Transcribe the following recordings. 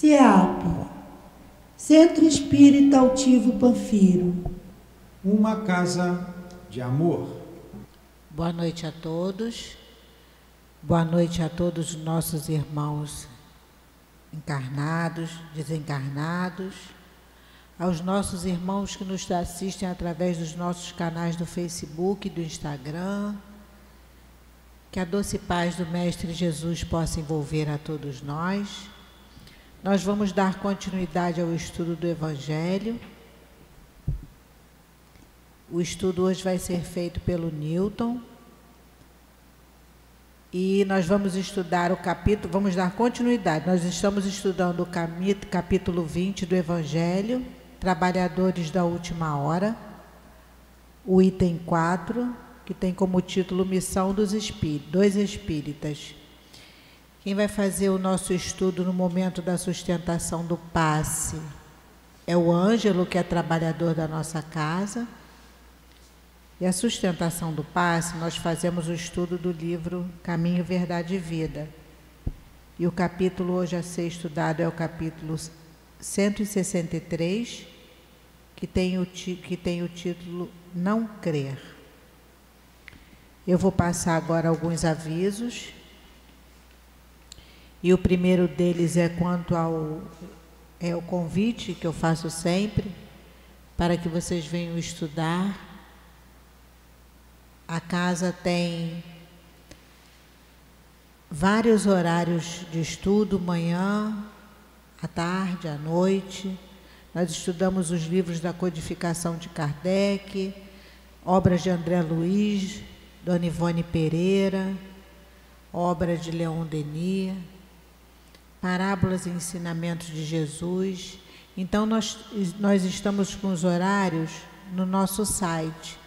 CEAP, Centro Espírita Altivo Panfiro. Uma casa de amor. Boa noite a todos. Boa noite a todos os nossos irmãos encarnados, desencarnados, aos nossos irmãos que nos assistem através dos nossos canais do Facebook e do Instagram. Que a doce paz do Mestre Jesus possa envolver a todos nós. Nós vamos dar continuidade ao estudo do Evangelho. O estudo hoje vai ser feito pelo Newton. E nós vamos estudar o capítulo, vamos dar continuidade. Nós estamos estudando o capítulo 20 do Evangelho, Trabalhadores da Última Hora, o item 4, que tem como título Missão dos Espíritas. Quem vai fazer o nosso estudo no momento da sustentação do passe é o Ângelo, que é trabalhador da nossa casa. E a sustentação do passe, nós fazemos o estudo do livro Caminho, Verdade e Vida. E o capítulo hoje a ser estudado é o capítulo 163, que tem o título Não Crer. Eu vou passar agora alguns avisos. E o primeiro deles é quanto ao o convite que eu faço sempre para que vocês venham estudar. A casa tem vários horários de estudo, manhã, à tarde, à noite. Nós estudamos os livros da codificação de Kardec, obras de André Luiz, Dona Ivone Pereira, obras de Leon Denis, parábolas e ensinamentos de Jesus. Então, nós estamos com os horários no nosso site,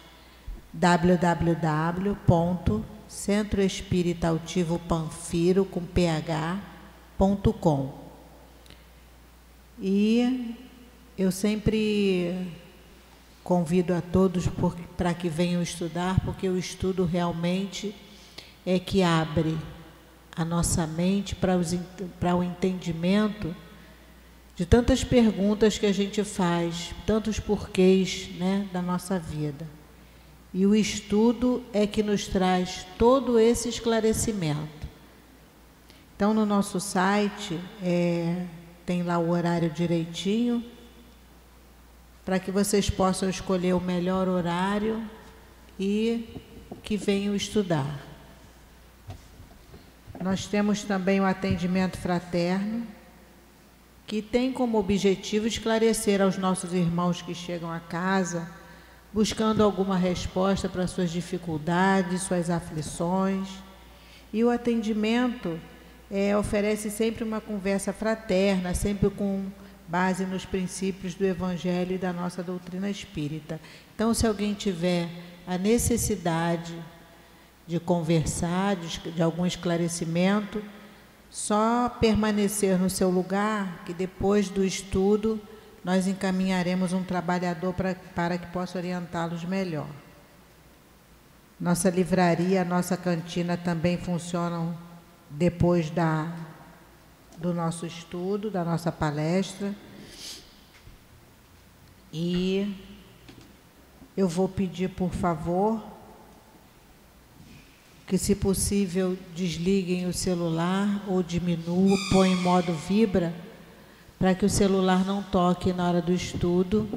www.centroespiritautivopanfiro.com. E eu sempre convido a todos para que venham estudar, porque o estudo realmente é que abre a nossa mente para o entendimento de tantas perguntas que a gente faz, tantos porquês, né, da nossa vida. E o estudo é que nos traz todo esse esclarecimento. Então, no nosso site, tem lá o horário direitinho, para que vocês possam escolher o melhor horário e que venham estudar. Nós temos também o atendimento fraterno, que tem como objetivo esclarecer aos nossos irmãos que chegam a casa, buscando alguma resposta para suas dificuldades, suas aflições. E o atendimento oferece sempre uma conversa fraterna, sempre com base nos princípios do Evangelho e da nossa doutrina espírita. Então, se alguém tiver a necessidade de conversar, de algum esclarecimento, só permanecer no seu lugar, que depois do estudo nós encaminharemos um trabalhador para que possa orientá-los melhor. Nossa livraria, nossa cantina também funcionam depois do nosso estudo, da nossa palestra. E eu vou pedir, por favor, que, se possível, desliguem o celular ou diminuam, põem em modo vibra, para que o celular não toque na hora do estudo,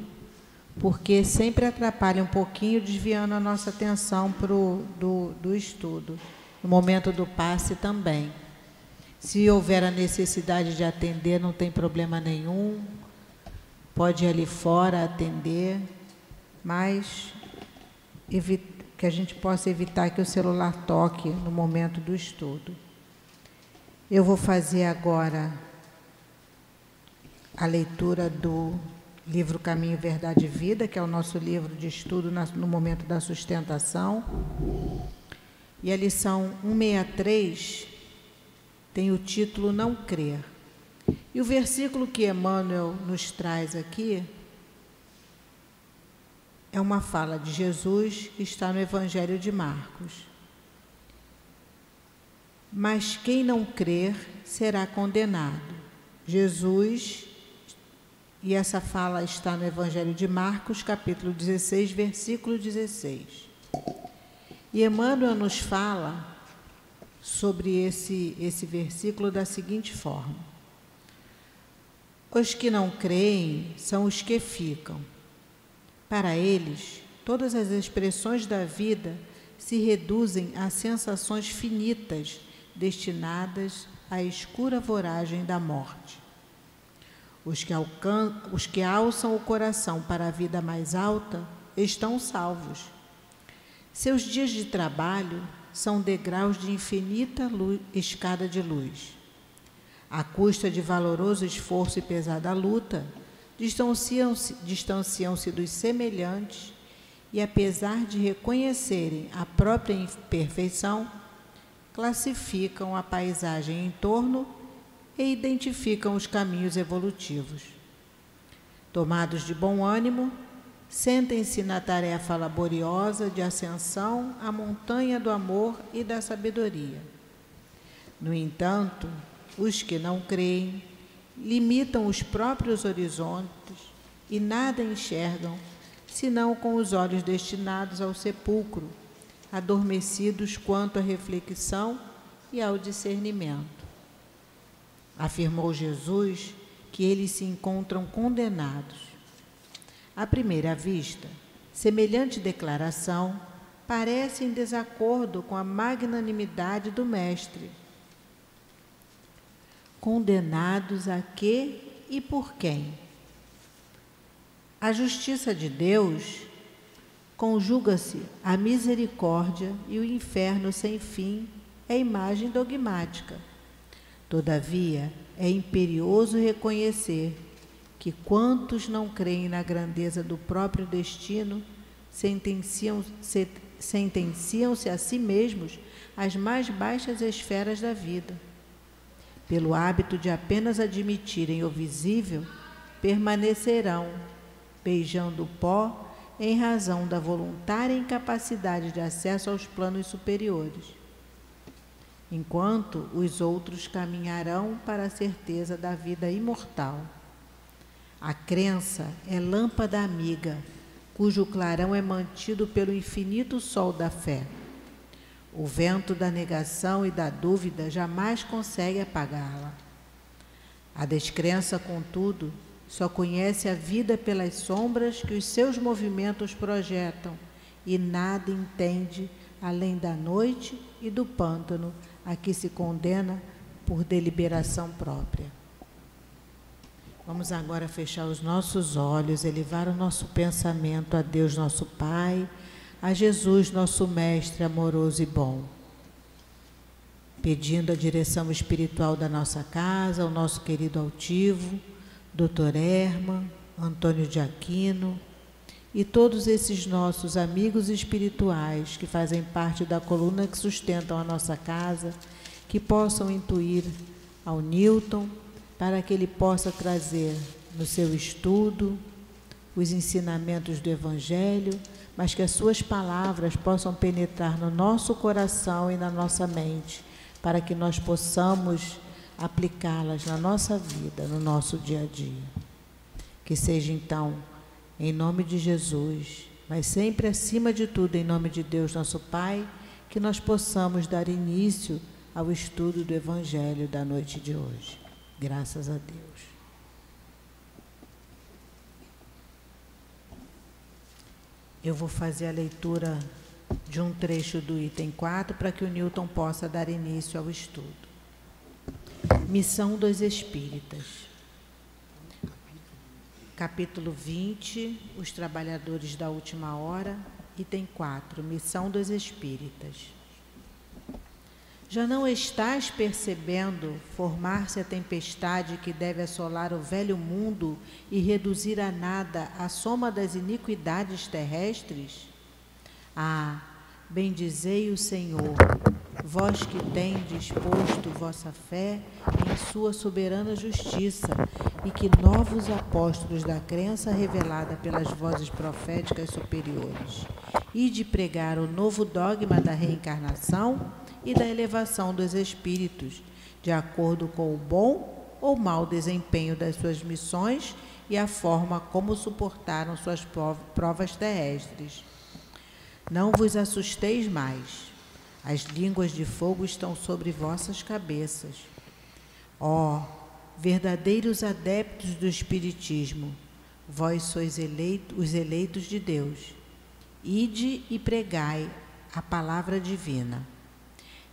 porque sempre atrapalha um pouquinho, desviando a nossa atenção do estudo. No momento do passe também. Se houver a necessidade de atender, não tem problema nenhum, pode ir ali fora atender, mas que a gente possa evitar que o celular toque no momento do estudo. Eu vou fazer agora a leitura do livro Caminho, Verdade e Vida, que é o nosso livro de estudo no momento da sustentação. E a lição 163 tem o título Não Crer. E o versículo que Emmanuel nos traz aqui é uma fala de Jesus que está no Evangelho de Marcos. Mas quem não crer será condenado. Jesus, e essa fala está no Evangelho de Marcos, capítulo 16, versículo 16. E Emmanuel nos fala sobre esse versículo da seguinte forma: os que não creem são os que ficam. Para eles, todas as expressões da vida se reduzem a sensações finitas destinadas à escura voragem da morte. Os que alçam o coração para a vida mais alta estão salvos. Seus dias de trabalho são degraus de infinita escada de luz. À custa de valoroso esforço e pesada luta, distanciam-se dos semelhantes e, apesar de reconhecerem a própria imperfeição, classificam a paisagem em torno e identificam os caminhos evolutivos. Tomados de bom ânimo, sentem-se na tarefa laboriosa de ascensão à montanha do amor e da sabedoria. No entanto, os que não creem limitam os próprios horizontes e nada enxergam senão com os olhos destinados ao sepulcro, adormecidos quanto à reflexão e ao discernimento. Afirmou Jesus que eles se encontram condenados. À primeira vista, semelhante declaração parece em desacordo com a magnanimidade do Mestre. Condenados a quê e por quem? A justiça de Deus conjuga-se a misericórdia e o inferno sem fim é imagem dogmática. Todavia, é imperioso reconhecer que quantos não creem na grandeza do próprio destino sentenciam-se a si mesmos às mais baixas esferas da vida. Pelo hábito de apenas admitirem o visível, permanecerão, beijando o pó, em razão da voluntária incapacidade de acesso aos planos superiores, enquanto os outros caminharão para a certeza da vida imortal. A crença é lâmpada amiga, cujo clarão é mantido pelo infinito sol da fé. O vento da negação e da dúvida jamais consegue apagá-la. A descrença, contudo, só conhece a vida pelas sombras que os seus movimentos projetam e nada entende além da noite e do pântano a que se condena por deliberação própria. Vamos agora fechar os nossos olhos, elevar o nosso pensamento a Deus nosso Pai, a Jesus nosso Mestre amoroso e bom, pedindo a direção espiritual da nossa casa, ao nosso querido altivo, Dr. Herman, Antônio de Aquino e todos esses nossos amigos espirituais que fazem parte da coluna que sustentam a nossa casa, que possam intuir ao Newton para que ele possa trazer no seu estudo os ensinamentos do Evangelho, mas que as suas palavras possam penetrar no nosso coração e na nossa mente, para que nós possamos aplicá-las na nossa vida, no nosso dia a dia. Que seja então, em nome de Jesus, mas sempre acima de tudo, em nome de Deus nosso Pai, que nós possamos dar início ao estudo do Evangelho da noite de hoje. Graças a Deus. Eu vou fazer a leitura de um trecho do item 4 para que o Newton possa dar início ao estudo. Missão dos Espíritas. Capítulo 20, Os Trabalhadores da Última Hora, item 4, Missão dos Espíritas. Já não estás percebendo formar-se a tempestade que deve assolar o velho mundo e reduzir a nada a soma das iniquidades terrestres? Ah, bendizei o Senhor, vós que tendes posto vossa fé em sua soberana justiça e que novos apóstolos da crença revelada pelas vozes proféticas superiores, e de pregar o novo dogma da reencarnação e da elevação dos espíritos, de acordo com o bom ou mau desempenho das suas missões e a forma como suportaram suas provas terrestres. Não vos assusteis mais. As línguas de fogo estão sobre vossas cabeças. Ó, verdadeiros adeptos do Espiritismo, vós sois os eleitos de Deus. Ide e pregai a palavra divina.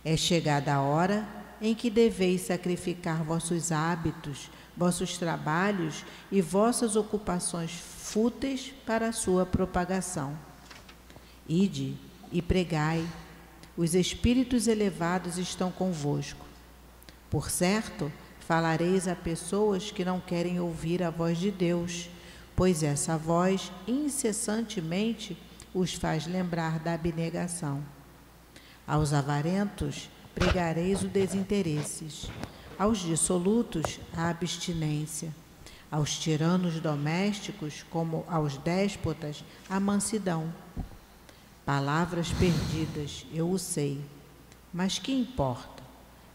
É chegada a hora em que deveis sacrificar vossos hábitos, vossos trabalhos e vossas ocupações fúteis para a sua propagação. Ide e pregai. Os espíritos elevados estão convosco. Por certo, falareis a pessoas que não querem ouvir a voz de Deus, pois essa voz incessantemente os faz lembrar da abnegação. Aos avarentos pregareis o desinteresses, aos dissolutos a abstinência, aos tiranos domésticos, como aos déspotas, a mansidão. Palavras perdidas, eu o sei, mas que importa?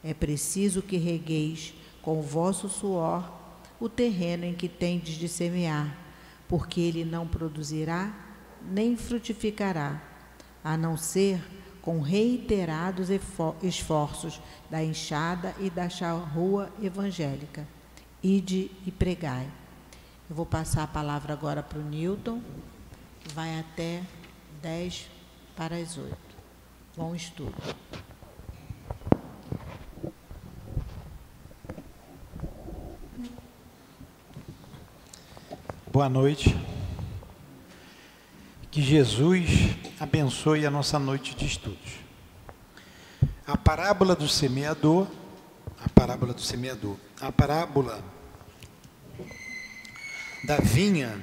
É preciso que regueis com o vosso suor o terreno em que tendes de semear, porque ele não produzirá nem frutificará, a não ser com reiterados esforços da enxada e da charrua evangélica. Ide e pregai. Eu vou passar a palavra agora para o Newton, vai até 7:50. Bom estudo. Boa noite. Que Jesus abençoe a nossa noite de estudos. A parábola do semeador, a parábola da vinha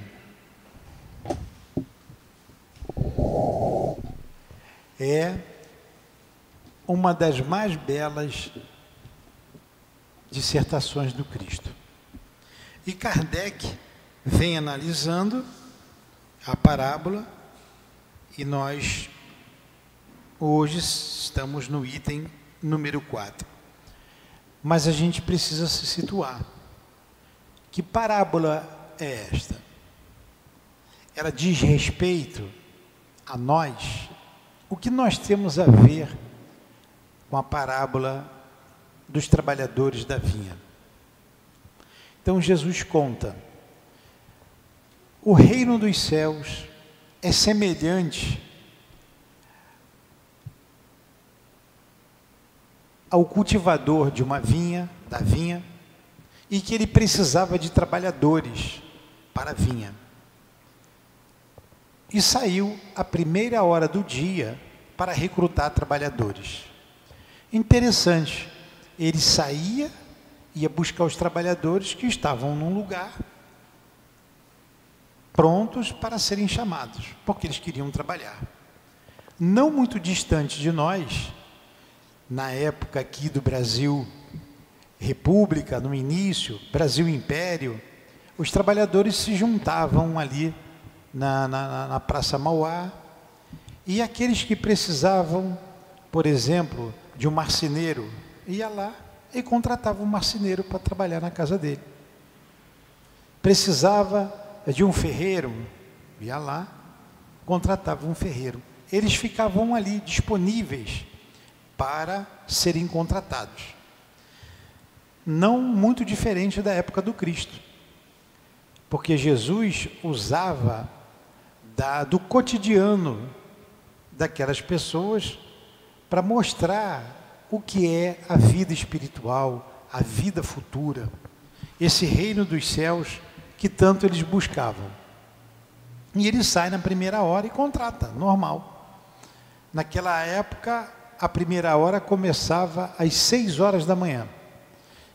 é uma das mais belas dissertações do Cristo. E Kardec vem analisando a parábola e nós hoje estamos no item número 4. Mas a gente precisa se situar. Que parábola é esta? Ela diz respeito a nós. O que nós temos a ver com a parábola dos trabalhadores da vinha? Então Jesus conta: o reino dos céus é semelhante ao cultivador de uma vinha, da vinha, e que ele precisava de trabalhadores para a vinha. E saiu à primeira hora do dia para recrutar trabalhadores. Interessante, ele saía, ia buscar os trabalhadores que estavam num lugar prontos para serem chamados, porque eles queriam trabalhar. Não muito distante de nós, na época aqui do Brasil República, no início, Brasil Império, os trabalhadores se juntavam ali na Praça Mauá, e aqueles que precisavam, por exemplo, de um marceneiro, ia lá e contratava um marceneiro para trabalhar na casa dele. Precisava de um ferreiro, ia lá, contratava um ferreiro. Eles ficavam ali disponíveis para serem contratados. Não muito diferente da época do Cristo, porque Jesus usava do cotidiano daquelas pessoas para mostrar o que é a vida espiritual, a vida futura, esse reino dos céus que tanto eles buscavam. E ele sai na primeira hora e contrata, normal. Naquela época, a primeira hora começava às 6 horas da manhã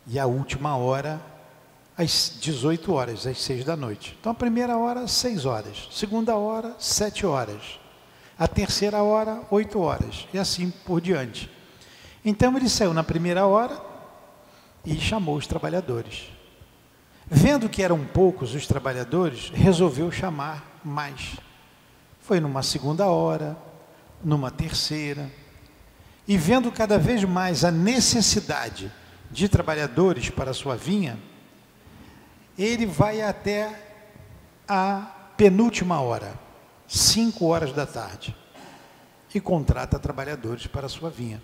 e a última hora às 18 horas, às 6 da noite. Então a primeira hora, 6 horas, segunda hora, 7 horas, a terceira hora, 8 horas, e assim por diante. Então ele saiu na primeira hora e chamou os trabalhadores. Vendo que eram poucos os trabalhadores, resolveu chamar mais. Foi numa segunda hora, numa terceira, e vendo cada vez mais a necessidade de trabalhadores para a sua vinha, ele vai até a penúltima hora, 5 horas da tarde, e contrata trabalhadores para a sua vinha.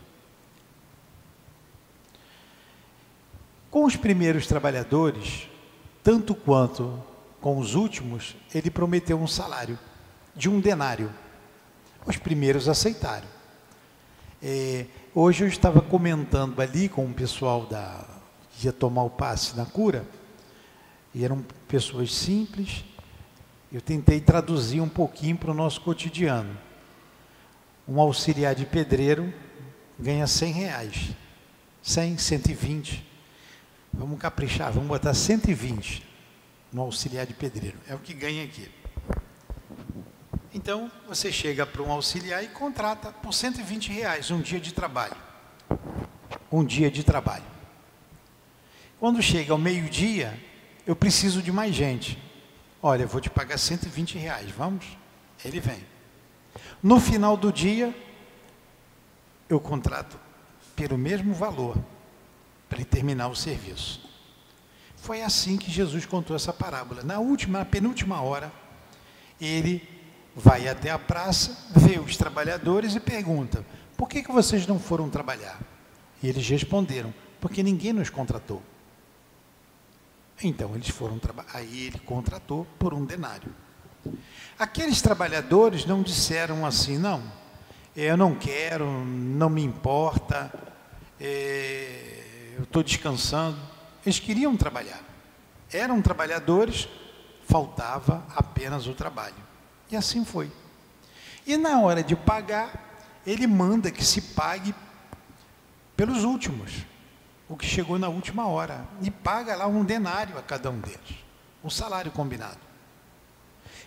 Com os primeiros trabalhadores, tanto quanto com os últimos, ele prometeu um salário de 1 denário. Os primeiros aceitaram. Hoje eu estava comentando ali com o pessoal que ia tomar o passe na cura, e eram pessoas simples. Eu tentei traduzir um pouquinho para o nosso cotidiano. Um auxiliar de pedreiro ganha R$100, 100, 120. Vamos caprichar, vamos botar 120 no auxiliar de pedreiro. É o que ganha aqui. Então, você chega para um auxiliar e contrata por R$120 um dia de trabalho. Um dia de trabalho. Quando chega ao meio-dia, eu preciso de mais gente. Olha, eu vou te pagar R$120, vamos? Ele vem. No final do dia, eu contrato pelo mesmo valor, para ele terminar o serviço. Foi assim que Jesus contou essa parábola. Na penúltima hora, ele vai até a praça, vê os trabalhadores e pergunta: por que vocês não foram trabalhar? E eles responderam: porque ninguém nos contratou. Então eles foram trabalhar. Aí ele contratou por 1 denário. Aqueles trabalhadores não disseram assim: não, eu não quero, não me importa, eu estou descansando. Eles queriam trabalhar. Eram trabalhadores, faltava apenas o trabalho. E assim foi. E na hora de pagar, ele manda que se pague pelos últimos, o que chegou na última hora, e paga lá 1 denário a cada um deles, o salário combinado.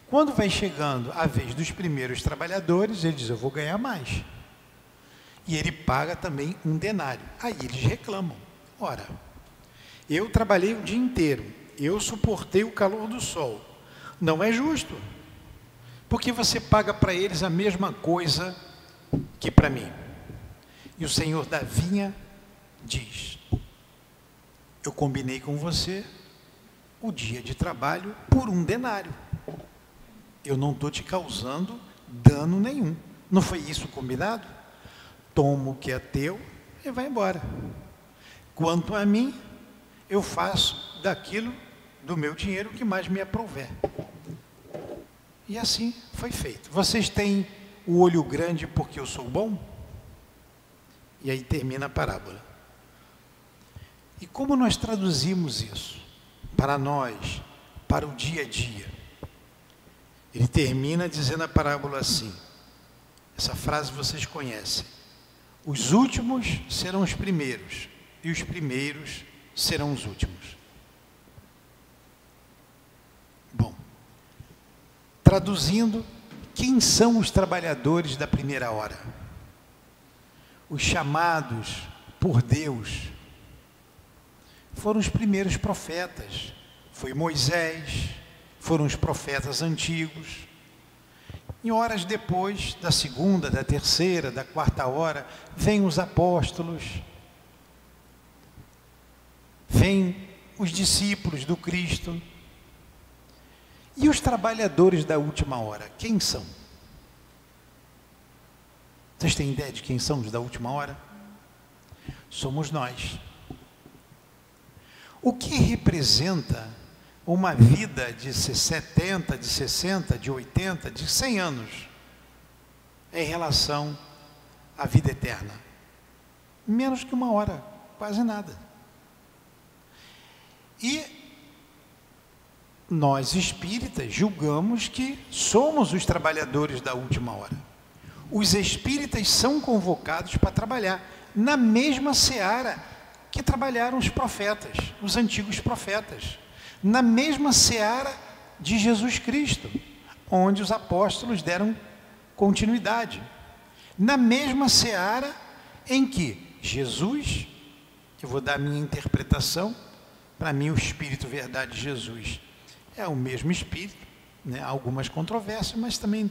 Quando vai chegando a vez dos primeiros trabalhadores, ele diz: eu vou ganhar mais. E ele paga também 1 denário. Aí eles reclamam: ora, eu trabalhei o dia inteiro, eu suportei o calor do sol, não é justo, porque você paga para eles a mesma coisa que para mim. E o Senhor da vinha diz: eu combinei com você o dia de trabalho por 1 denário. Eu não estou te causando dano nenhum. Não foi isso combinado? Toma o que é teu e vai embora. Quanto a mim, eu faço daquilo do meu dinheiro que mais me aprouver. E assim foi feito. Vocês têm o olho grande porque eu sou bom? E aí termina a parábola. E como nós traduzimos isso para nós, para o dia a dia? Ele termina dizendo a parábola assim, essa frase vocês conhecem: os últimos serão os primeiros, e os primeiros serão os últimos. Bom, traduzindo, quem são os trabalhadores da primeira hora? Os chamados por Deus foram os primeiros profetas. Foi Moisés, foram os profetas antigos. E horas depois, da segunda, da terceira, da quarta hora, vêm os apóstolos, vêm os discípulos do Cristo. E os trabalhadores da última hora, quem são? Vocês têm ideia de quem são os da última hora? Somos nós. O que representa uma vida de 70, de 60, de 80, de 100 anos em relação à vida eterna? Menos que 1 hora, quase nada. E nós espíritas julgamos que somos os trabalhadores da última hora. Os espíritas são convocados para trabalhar na mesma seara que trabalharam os profetas, os antigos profetas, na mesma seara de Jesus Cristo, onde os apóstolos deram continuidade, na mesma seara em que Jesus, eu vou dar a minha interpretação, para mim o Espírito Verdade de Jesus é o mesmo Espírito, né? Há algumas controvérsias, mas também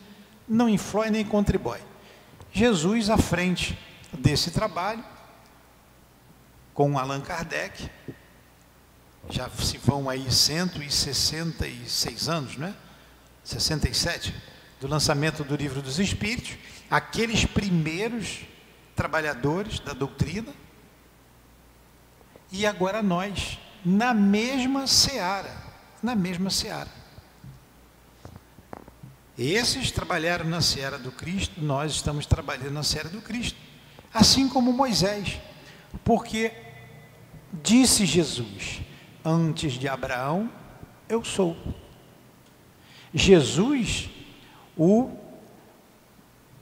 não influi nem contribui. Jesus à frente desse trabalho, com Allan Kardec. Já se vão aí 166 anos, né? 67, do lançamento do Livro dos Espíritos, aqueles primeiros trabalhadores da doutrina, e agora nós, na mesma seara, Esses trabalharam na seara do Cristo, nós estamos trabalhando na seara do Cristo, assim como Moisés, porque disse Jesus, antes de Abraão, eu sou. Jesus, o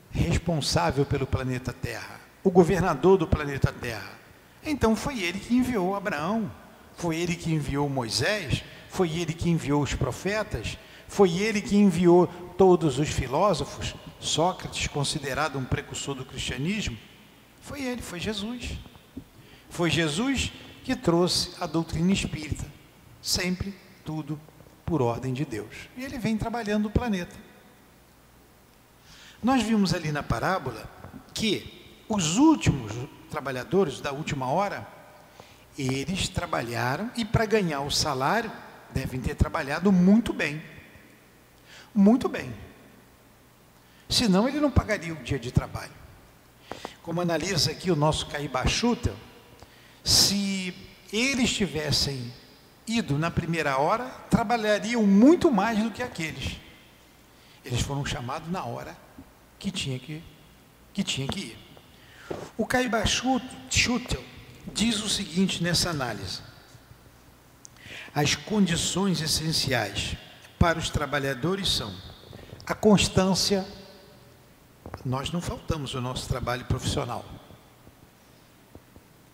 responsável pelo planeta Terra, o governador do planeta Terra. Então foi ele que enviou Abraão, foi ele que enviou Moisés, foi ele que enviou os profetas, foi ele que enviou todos os filósofos, Sócrates, considerado um precursor do cristianismo, foi ele, foi Jesus. Foi Jesus que trouxe a doutrina espírita, sempre tudo por ordem de Deus. E ele vem trabalhando o planeta. Nós vimos ali na parábola que os últimos trabalhadores da última hora, eles trabalharam e para ganhar o salário, devem ter trabalhado muito bem. Muito bem. Senão ele não pagaria o dia de trabalho. Como analisa aqui o nosso Caibachuta, se eles tivessem ido na primeira hora, trabalhariam muito mais do que aqueles. Eles foram chamados na hora que tinha que ir. O Caibachuta diz o seguinte nessa análise: as condições essenciais para os trabalhadores são a constância. Nós não faltamos o nosso trabalho profissional.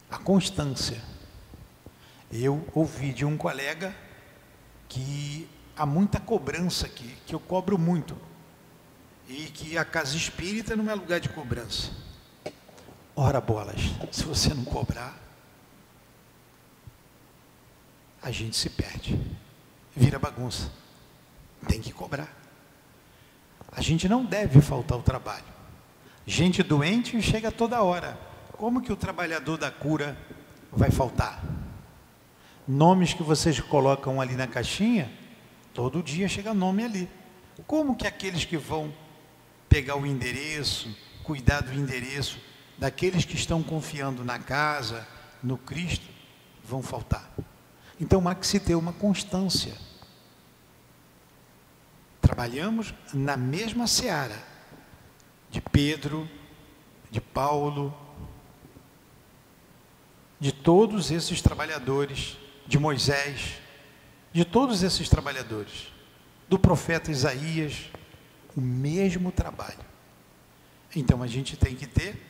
A constância. Eu ouvi de um colega que há muita cobrança aqui, que eu cobro muito, e que a casa espírita não é lugar de cobrança. Ora bolas, se você não cobrar, a gente se perde, vira bagunça. Tem que cobrar. A gente não deve faltar o trabalho. Gente doente chega toda hora. Como que o trabalhador da cura vai faltar? Nomes que vocês colocam ali na caixinha, todo dia chega nome ali. Como que aqueles que vão pegar o endereço, cuidar do endereço, daqueles que estão confiando na casa, no Cristo, vão faltar? Então há que se ter uma constância. Trabalhamos na mesma seara de Pedro, de Paulo, de todos esses trabalhadores, de Moisés, de todos esses trabalhadores, do profeta Isaías, o mesmo trabalho. Então a gente tem que ter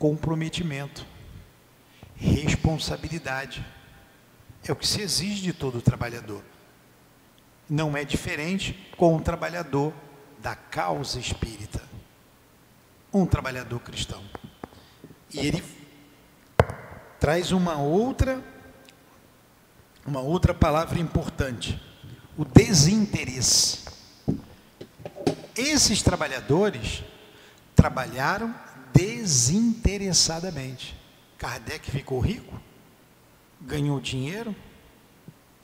comprometimento, responsabilidade. É o que se exige de todo trabalhador. Não é diferente com um trabalhador da causa espírita, um trabalhador cristão. E ele traz uma outra palavra importante, o desinteresse. Esses trabalhadores trabalharam desinteressadamente. Kardec ficou rico? Ganhou dinheiro?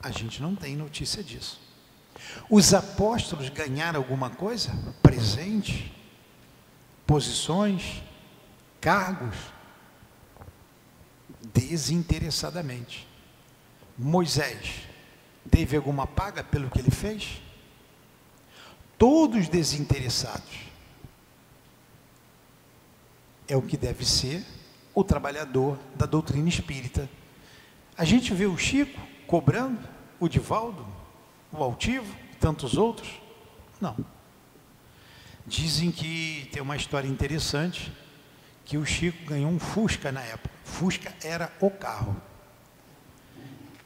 A gente não tem notícia disso. Os apóstolos ganharam alguma coisa? Presente? Posições? Cargos? Desinteressadamente. Moisés teve alguma paga pelo que ele fez? Todos desinteressados. É o que deve ser o trabalhador da doutrina espírita. A gente vê o Chico cobrando, o Divaldo, o Altivo, tantos outros? Não. Dizem que tem uma história interessante, que o Chico ganhou um Fusca na época. Fusca era o carro.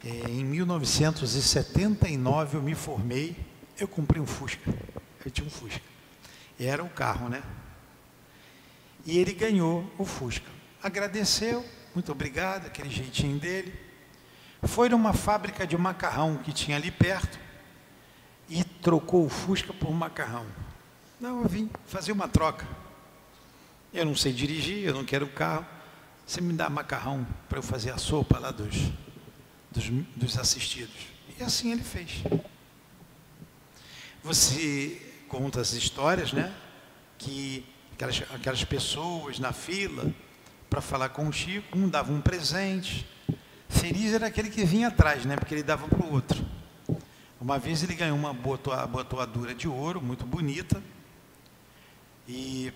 Em 1979 eu me formei, eu comprei um Fusca. Eu tinha um Fusca. Era o carro, né? E ele ganhou o Fusca. Agradeceu, muito obrigado, aquele jeitinho dele. Foi numa fábrica de macarrão que tinha ali perto e trocou o Fusca por um macarrão. Não, eu vim fazer uma troca. Eu não sei dirigir, eu não quero carro. você me dá macarrão para eu fazer a sopa lá dos assistidos. E assim ele fez. Você conta as histórias, né? Que aquelas pessoas na fila para falar com o Chico, um dava um presente. Feliz era aquele que vinha atrás, né? Porque ele dava para o outro. Uma vez ele ganhou uma abotoadura de ouro, muito bonita. E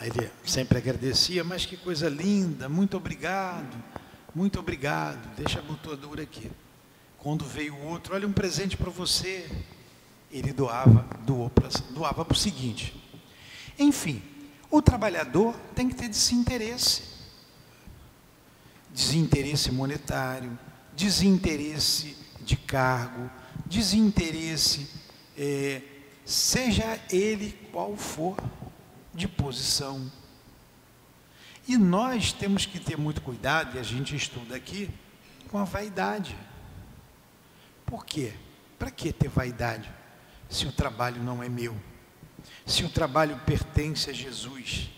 ele sempre agradecia, mas que coisa linda, muito obrigado, deixa a abotoadura aqui. Quando veio o outro, olha um presente para você, ele doava para o seguinte. Enfim, o trabalhador tem que ter desinteresse monetário, desinteresse de cargo, desinteresse, seja ele qual for, de posição. E nós temos que ter muito cuidado, e a gente estuda aqui, com a vaidade. Por quê? Para que ter vaidade, se o trabalho não é meu? Se o trabalho pertence a Jesus?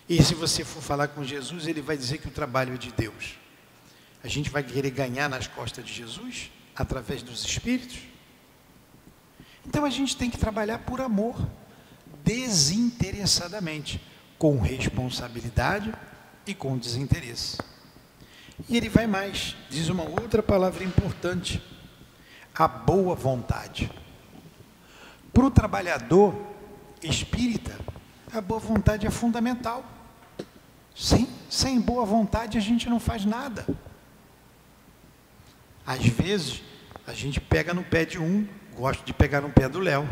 E se você for falar com Jesus, ele vai dizer que o trabalho é de Deus. A gente vai querer ganhar nas costas de Jesus, através dos Espíritos? Então a gente tem que trabalhar por amor, desinteressadamente, com responsabilidade e com desinteresse. E ele vai mais, diz uma outra palavra importante, a boa vontade. Para o trabalhador espírita, a boa vontade é fundamental. Sim, sem boa vontade a gente não faz nada. Às vezes, a gente pega no pé de um, gosto de pegar no pé do Léo,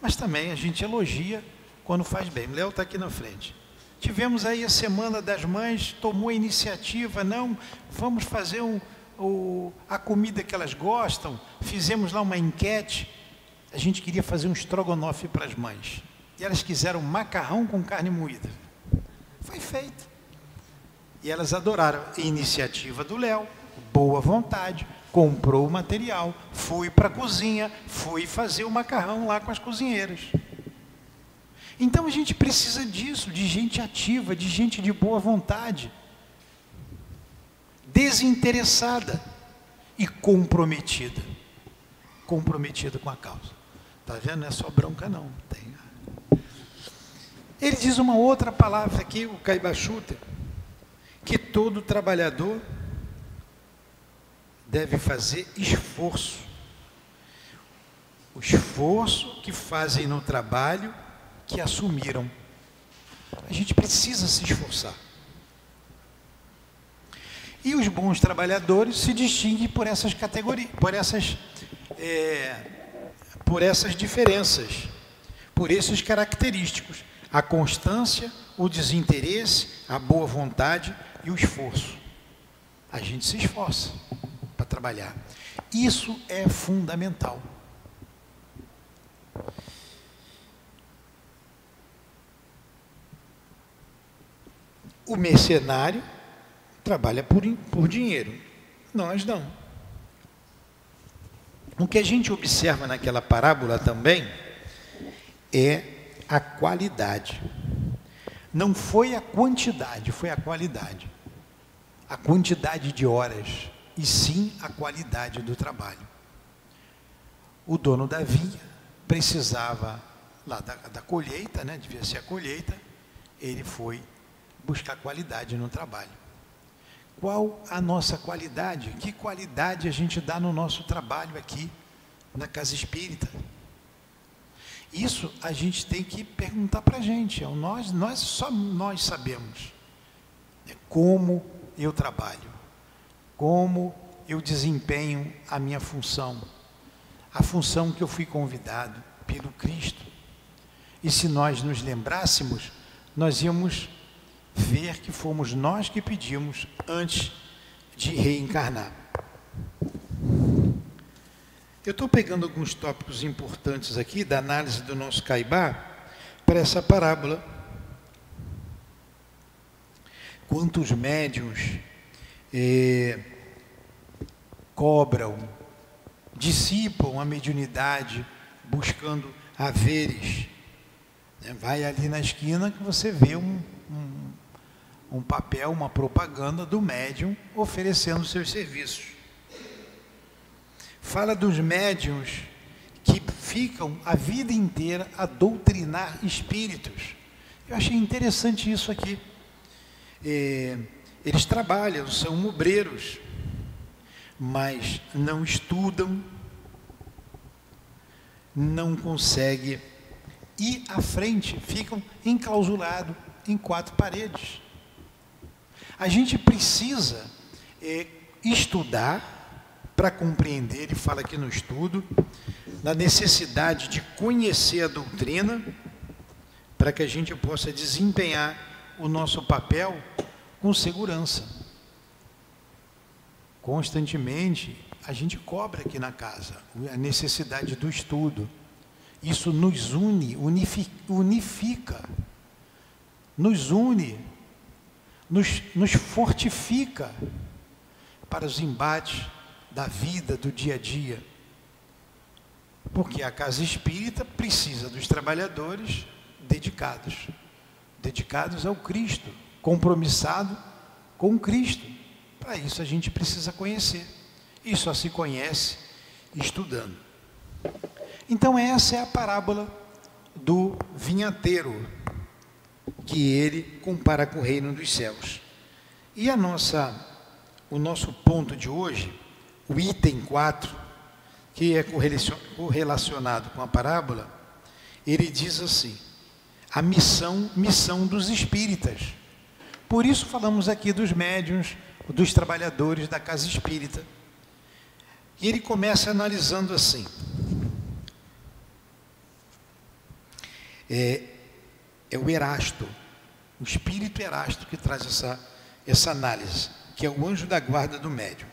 mas também a gente elogia quando faz bem. O Léo está aqui na frente. Tivemos aí a Semana das Mães, tomou a iniciativa, não, vamos fazer a comida que elas gostam, fizemos lá uma enquete, a gente queria fazer um estrogonofe para as mães, e elas quiseram macarrão com carne moída. Foi feito. E elas adoraram. Iniciativa do Léo, boa vontade, comprou o material, fui para a cozinha, fui fazer o macarrão lá com as cozinheiras. Então a gente precisa disso, de gente ativa, de gente de boa vontade, desinteressada e comprometida com a causa. Está vendo? Não é só bronca não. Ele diz uma outra palavra aqui, o Caibachuta, que todo trabalhador deve fazer esforço. O esforço que fazem no trabalho que assumiram. A gente precisa se esforçar. E os bons trabalhadores se distinguem por essas categorias, por essas diferenças, por esses característicos: a constância, o desinteresse, a boa vontade e o esforço. A gente se esforça para trabalhar. Isso é fundamental. O mercenário trabalha por dinheiro, nós não. O que a gente observa naquela parábola também é a qualidade. Não foi a quantidade, foi a qualidade. A quantidade de horas, e sim a qualidade do trabalho. O dono da vinha precisava lá da colheita, né? Devia ser a colheita, ele foi buscar qualidade no trabalho. Qual a nossa qualidade? Que qualidade a gente dá no nosso trabalho aqui, na Casa Espírita? Isso a gente tem que perguntar para a gente. Só nós sabemos como eu trabalho, como eu desempenho a minha função, a função que eu fui convidado pelo Cristo. E se nós nos lembrássemos, nós íamos ver que fomos nós que pedimos antes de reencarnar. Eu estou pegando alguns tópicos importantes aqui da análise do nosso Caibá para essa parábola. Quantos médiuns cobram, dissipam a mediunidade buscando haveres. Vai ali na esquina que você vê um papel, uma propaganda do médium oferecendo seus serviços. Fala dos médiuns que ficam a vida inteira a doutrinar espíritos. Eu achei interessante isso aqui. Eles trabalham, são obreiros, mas não estudam, não conseguem ir à frente, ficam enclausurados em 4 paredes. A gente precisa estudar para compreender, ele fala aqui no estudo, da necessidade de conhecer a doutrina, para que a gente possa desempenhar o nosso papel com segurança. Constantemente, a gente cobra aqui na casa a necessidade do estudo. Isso nos une, unifica, nos une, nos fortifica para os embates da vida, do dia a dia. Porque a casa espírita precisa dos trabalhadores dedicados ao Cristo, compromissado com Cristo. Para isso a gente precisa conhecer. E só se conhece estudando. Então essa é a parábola do vinhateiro, que ele compara com o reino dos céus. E o nosso ponto de hoje, o item 4, que é correlacionado com a parábola, ele diz assim: a missão dos espíritas. Por isso falamos aqui dos médiuns, dos trabalhadores da casa espírita. E ele começa analisando assim. É o Erasto, o espírito Erasto, que traz essa análise, que é o anjo da guarda do médium.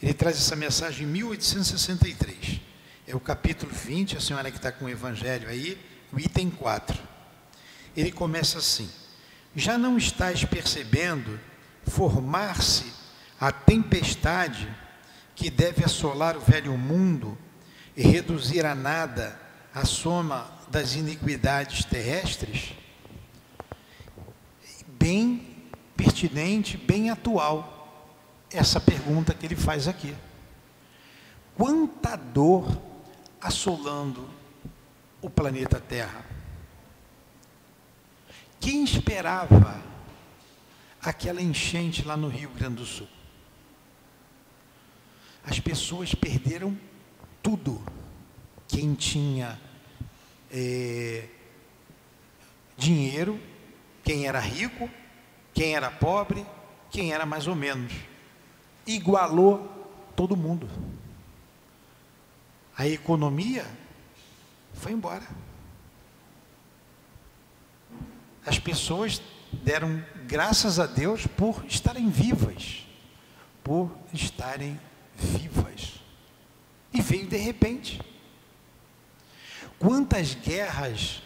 Ele traz essa mensagem em 1863. É o capítulo 20, a senhora que está com o evangelho aí, o item 4. Ele começa assim: já não estás percebendo formar-se a tempestade que deve assolar o velho mundo e reduzir a nada a soma das iniquidades terrestres? Bem pertinente, bem atual essa pergunta que ele faz aqui. Quanta dor assolando o planeta Terra. Quem esperava aquela enchente lá no Rio Grande do Sul? As pessoas perderam tudo. Quem tinha dinheiro, quem era rico, quem era pobre, quem era mais ou menos, igualou todo mundo. A economia foi embora. As pessoas deram graças a Deus por estarem vivas, e veio de repente. Quantas guerras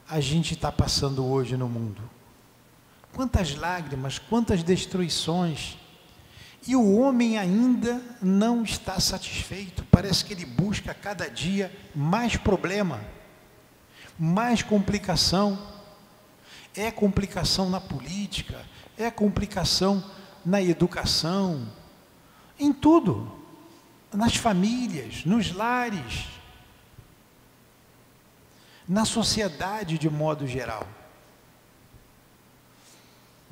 a gente está passando hoje no mundo? Quantas lágrimas, quantas destruições, e o homem ainda não está satisfeito. Parece que ele busca a cada dia mais problema, mais complicação. É complicação na política, é complicação na educação, em tudo, nas famílias, nos lares, na sociedade de modo geral.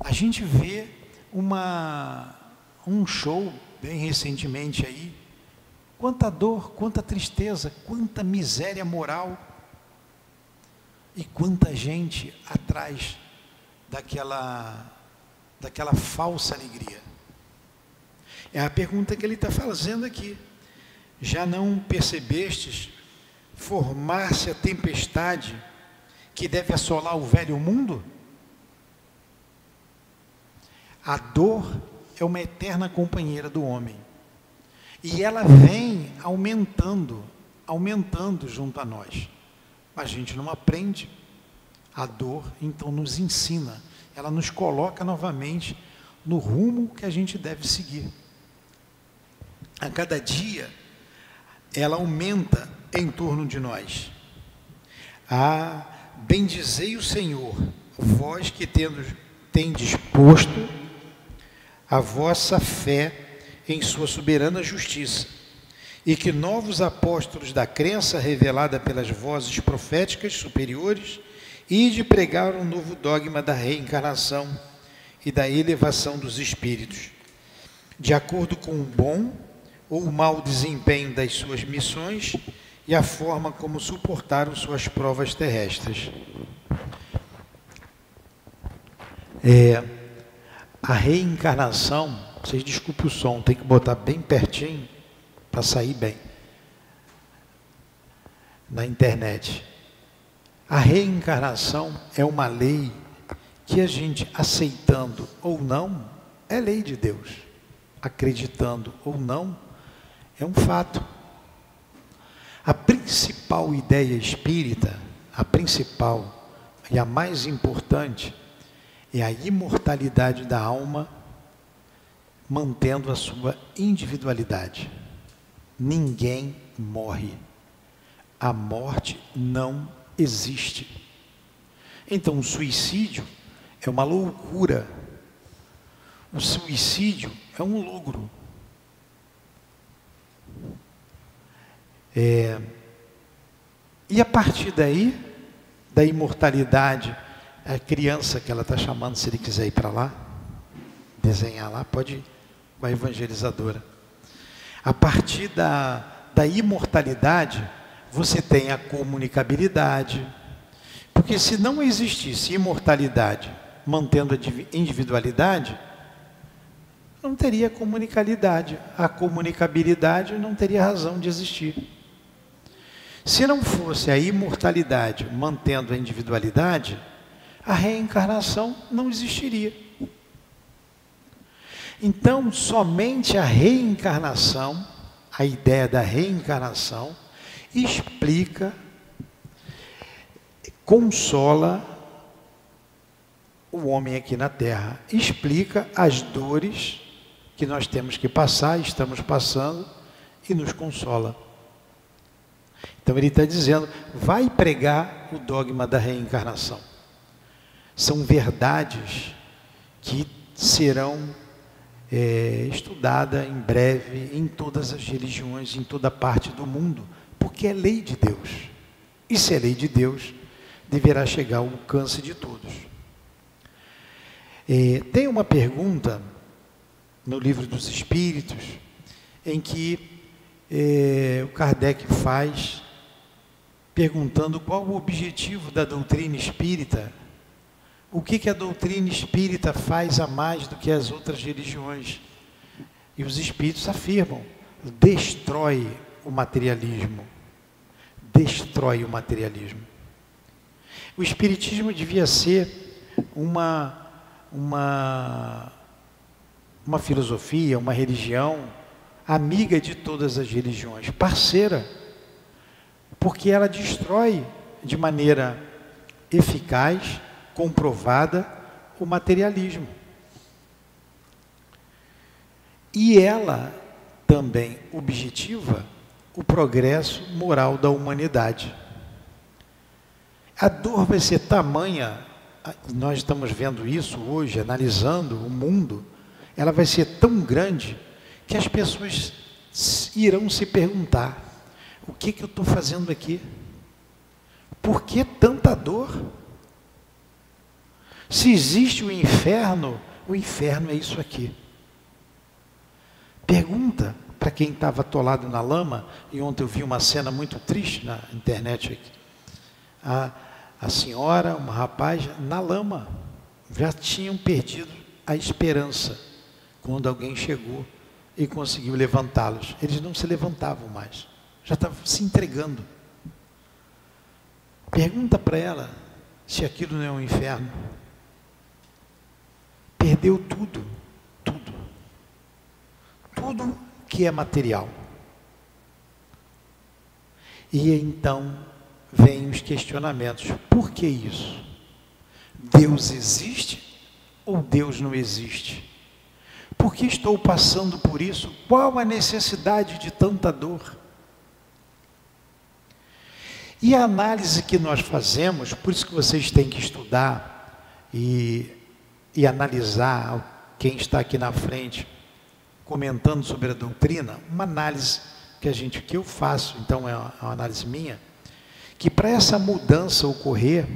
A gente vê um show bem recentemente aí, quanta dor, quanta tristeza, quanta miséria moral e quanta gente atrás daquela falsa alegria. É a pergunta que ele está fazendo aqui. Já não percebestes formar-se a tempestade que deve assolar o velho mundo? A dor é uma eterna companheira do homem. E ela vem aumentando junto a nós. Mas a gente não aprende. A dor, então, nos ensina. Ela nos coloca novamente no rumo que a gente deve seguir. A cada dia, ela aumenta em torno de nós. Bendizei o Senhor, vós que tendes posto a vossa fé em sua soberana justiça, e que novos apóstolos da crença revelada pelas vozes proféticas superiores e de pregar um novo dogma da reencarnação e da elevação dos espíritos, de acordo com o bom ou o mau desempenho das suas missões e a forma como suportaram suas provas terrestres. A reencarnação, vocês desculpem o som, tem que botar bem pertinho para sair bem na internet. A reencarnação é uma lei que a gente, aceitando ou não, é lei de Deus. Acreditando ou não, é um fato. A principal ideia espírita, a principal e a mais importante, é a imortalidade da alma, mantendo a sua individualidade. Ninguém morre. A morte não existe. Então, o suicídio é uma loucura. O suicídio é um logro. E a partir daí, da imortalidade, a criança que ela está chamando, se ele quiser ir para lá, desenhar lá, pode ir com a evangelizadora. A partir da imortalidade, você tem a comunicabilidade. Porque se não existisse imortalidade, mantendo a individualidade, não teria comunicabilidade. A comunicabilidade não teria razão de existir. Se não fosse a imortalidade mantendo a individualidade, a reencarnação não existiria. Então, somente a reencarnação, a ideia da reencarnação, explica, consola o homem aqui na Terra, explica as dores que nós temos que passar, estamos passando, e nos consola. Então ele está dizendo, vai pregar o dogma da reencarnação. São verdades que serão estudadas em breve em todas as religiões, em toda parte do mundo, porque é lei de Deus. E se é lei de Deus, deverá chegar ao alcance de todos. Tem uma pergunta no Livro dos Espíritos, em que o Kardec faz, perguntando qual o objetivo da doutrina espírita. O que a doutrina espírita faz a mais do que as outras religiões? E os espíritos afirmam, destrói o materialismo. Destrói o materialismo. O espiritismo devia ser uma filosofia, uma religião amiga de todas as religiões, parceira, porque ela destrói de maneira eficaz, comprovada, o materialismo. E ela também objetiva o progresso moral da humanidade. A dor vai ser tamanha, nós estamos vendo isso hoje, analisando o mundo, ela vai ser tão grande que as pessoas irão se perguntar, o que eu estou fazendo aqui? Por que tanta dor? Se existe o inferno é isso aqui. Pergunta para quem estava atolado na lama, e ontem eu vi uma cena muito triste na internet aqui. A senhora, um rapaz, na lama, já tinham perdido a esperança, quando alguém chegou e conseguiu levantá-los. Eles não se levantavam mais, já estavam se entregando. Pergunta para ela se aquilo não é um inferno. Perdeu tudo, tudo. Tudo que é material. E então vêm os questionamentos. Por que isso? Deus existe ou Deus não existe? Por que estou passando por isso? Qual a necessidade de tanta dor? E a análise que nós fazemos, por isso que vocês têm que estudar e e analisar quem está aqui na frente comentando sobre a doutrina, uma análise que eu faço, então é uma análise minha, que para essa mudança ocorrer,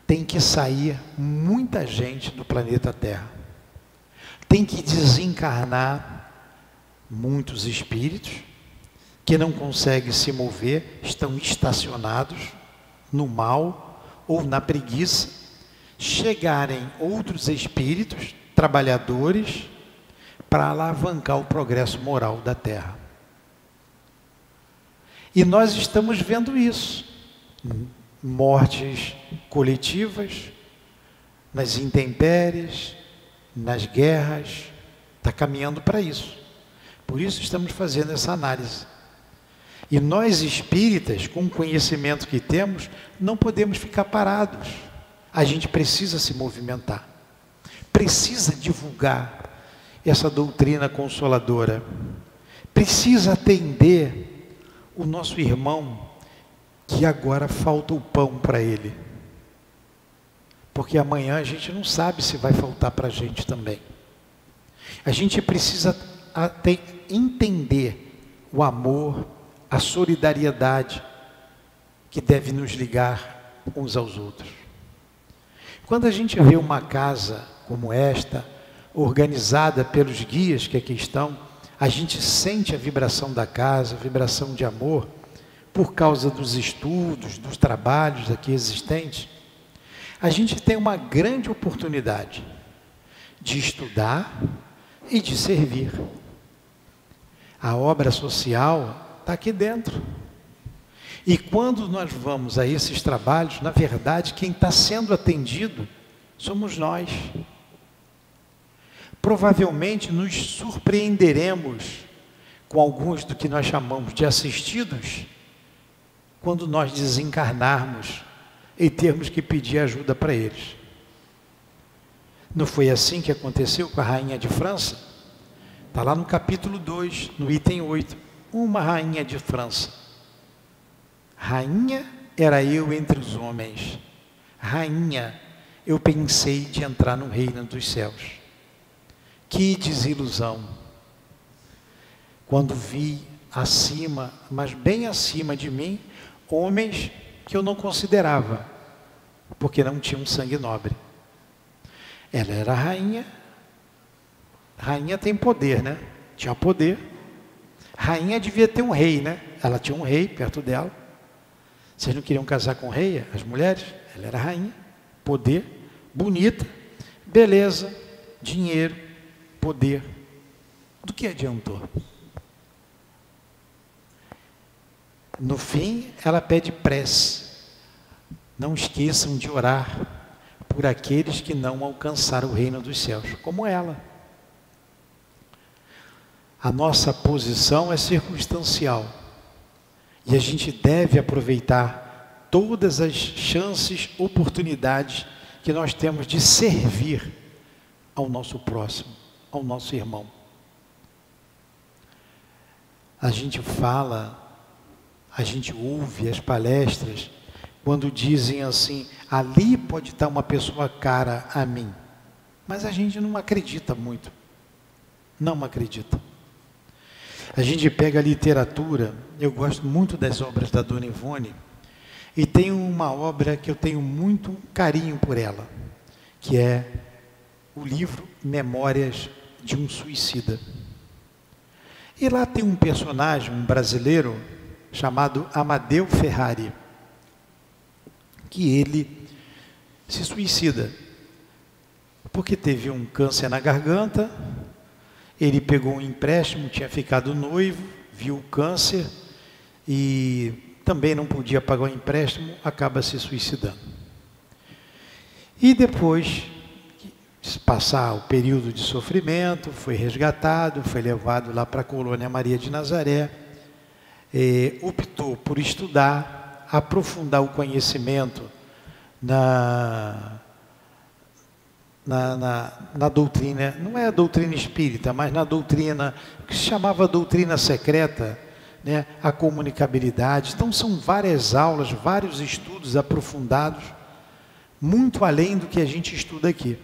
tem que sair muita gente do planeta Terra. Tem que desencarnar muitos espíritos que não conseguem se mover, estão estacionados no mal ou na preguiça, chegarem outros espíritos, trabalhadores, para alavancar o progresso moral da Terra. E nós estamos vendo isso. Mortes coletivas, nas intempéries, nas guerras, está caminhando para isso. Por isso estamos fazendo essa análise. E nós espíritas, com o conhecimento que temos, não podemos ficar parados. A gente precisa se movimentar, precisa divulgar essa doutrina consoladora, precisa atender o nosso irmão que agora falta o pão para ele, porque amanhã a gente não sabe se vai faltar para a gente também. A gente precisa entender o amor, a solidariedade que deve nos ligar uns aos outros. Quando a gente vê uma casa como esta, organizada pelos guias que aqui estão, a gente sente a vibração da casa, a vibração de amor, por causa dos estudos, dos trabalhos aqui existentes. A gente tem uma grande oportunidade de estudar e de servir. A obra social está aqui dentro. E quando nós vamos a esses trabalhos, na verdade, quem está sendo atendido somos nós. Provavelmente nos surpreenderemos com alguns do que nós chamamos de assistidos, quando nós desencarnarmos e termos que pedir ajuda para eles. Não foi assim que aconteceu com a rainha de França? Está lá no capítulo 2, no item 8. Uma rainha de França. Rainha era eu entre os homens. Rainha, eu pensei de entrar no reino dos céus. Que desilusão. Quando vi acima, mas bem acima de mim, homens que eu não considerava, porque não tinham sangue nobre. Ela era rainha. Rainha tem poder, né? Tinha poder. Rainha devia ter um rei, né? Ela tinha um rei perto dela. Vocês não queriam casar com o rei, as mulheres? Ela era rainha, poder, bonita, beleza, dinheiro, poder. Do que adiantou? No fim, ela pede prece. Não esqueçam de orar por aqueles que não alcançaram o reino dos céus, como ela. A nossa posição é circunstancial e a gente deve aproveitar todas as chances, oportunidades que nós temos de servir ao nosso próximo, ao nosso irmão. A gente fala, a gente ouve as palestras quando dizem assim, ali pode estar uma pessoa cara a mim, mas a gente não acredita muito, não acredita. A gente pega a literatura, eu gosto muito das obras da Dona Ivone, e tem uma obra que eu tenho muito carinho por ela, que é o livro Memórias de um Suicida. E lá tem um personagem, um brasileiro, chamado Amadeu Ferrari, que ele se suicida, porque teve um câncer na garganta. Ele pegou um empréstimo, tinha ficado noivo, viu o câncer e também não podia pagar o empréstimo, acaba se suicidando. E depois de passar o período de sofrimento, foi resgatado, foi levado lá para a colônia Maria de Nazaré, optou por estudar, aprofundar o conhecimento na doutrina, não é a doutrina espírita, mas na doutrina que se chamava doutrina secreta, né, a comunicabilidade. Então são várias aulas, vários estudos aprofundados, muito além do que a gente estuda aqui.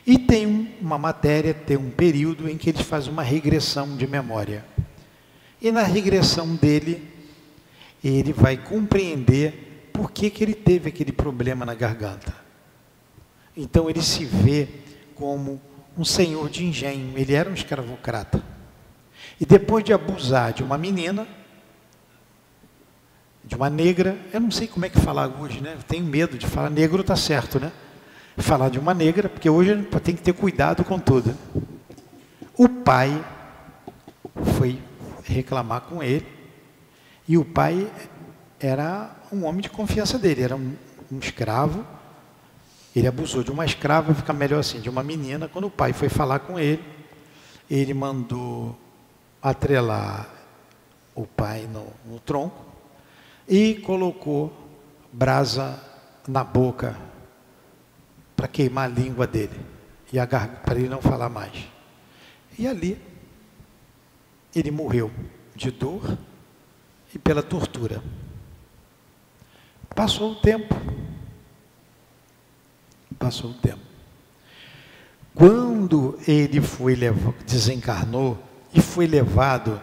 E tem uma matéria, tem um período em que eles fazem uma regressão de memória. E na regressão dele, ele vai compreender por que ele teve aquele problema na garganta. Então ele se vê como um senhor de engenho, ele era um escravocrata. E depois de abusar de uma menina, de uma negra, eu não sei como é que falar hoje, né? Eu tenho medo de falar negro, tá certo, né? Falar de uma negra, porque hoje tem que ter cuidado com tudo. O pai foi reclamar com ele, e o pai era um homem de confiança dele, era um escravo, ele abusou de uma escrava, fica melhor assim, de uma menina. Quando o pai foi falar com ele, ele mandou atrelar o pai no tronco e colocou brasa na boca para queimar a língua dele e para ele não falar mais. E ali ele morreu de dor e pela tortura. Passou o tempo. Passou o tempo. Quando ele desencarnou e foi levado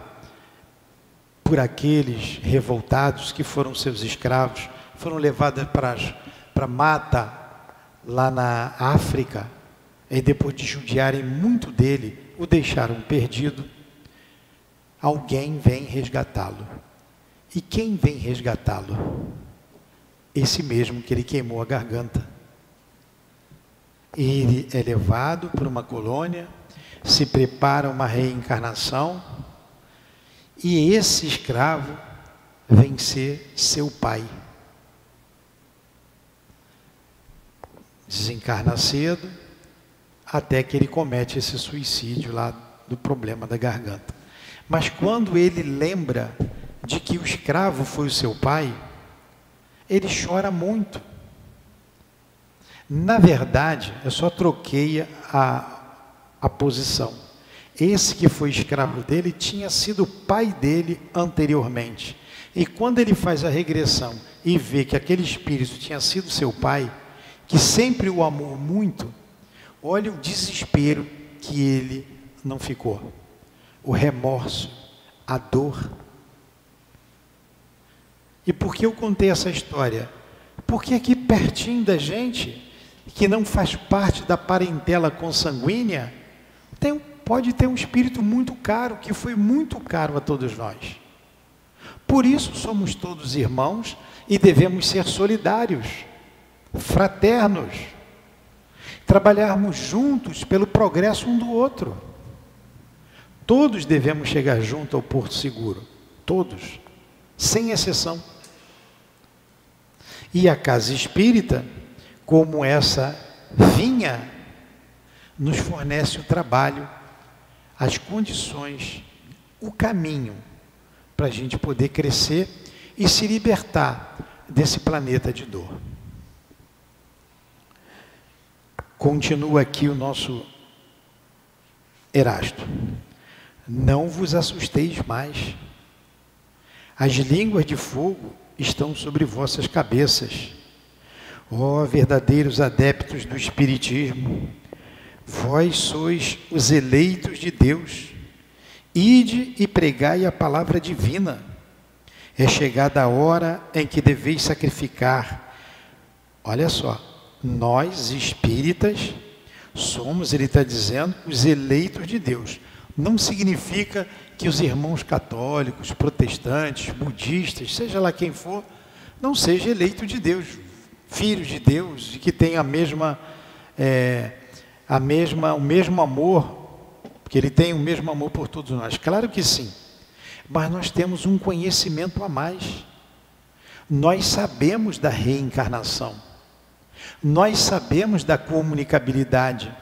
por aqueles revoltados que foram seus escravos, foram levados para mata lá na África, e depois de judiarem muito dele, o deixaram perdido, alguém vem resgatá-lo. E quem vem resgatá-lo? Esse mesmo que ele queimou a garganta. Ele é levado para uma colônia, se prepara uma reencarnação, e esse escravo vem ser seu pai. Desencarna cedo, até que ele comete esse suicídio lá do problema da garganta. Mas quando ele lembra de que o escravo foi o seu pai, ele chora muito. Na verdade, eu só troquei a posição. Esse que foi escravo dele tinha sido pai dele anteriormente. E quando ele faz a regressão e vê que aquele espírito tinha sido seu pai, que sempre o amou muito, olha o desespero que ele não ficou. O remorso, a dor. E por que eu contei essa história? Porque aqui pertinho da gente, que não faz parte da parentela consanguínea, pode ter um espírito muito caro, que foi muito caro a todos nós. Por isso somos todos irmãos e devemos ser solidários, fraternos, trabalharmos juntos pelo progresso um do outro. Todos devemos chegar junto ao Porto Seguro, todos, sem exceção. E a casa espírita, como essa vinha, nos fornece o trabalho, as condições, o caminho para a gente poder crescer e se libertar desse planeta de dor. Continua aqui o nosso Erasto. Não vos assusteis mais. As línguas de fogo estão sobre vossas cabeças. Ó verdadeiros adeptos do Espiritismo, vós sois os eleitos de Deus. Ide e pregai a palavra divina. É chegada a hora em que deveis sacrificar. Olha só, nós espíritas somos, ele está dizendo, os eleitos de Deus. Não significa que os irmãos católicos, protestantes, budistas, seja lá quem for, não seja eleito de Deus, filhos de Deus, e que tenha o mesmo amor, porque ele tem o mesmo amor por todos nós. Claro que sim, mas nós temos um conhecimento a mais. Nós sabemos da reencarnação, nós sabemos da comunicabilidade,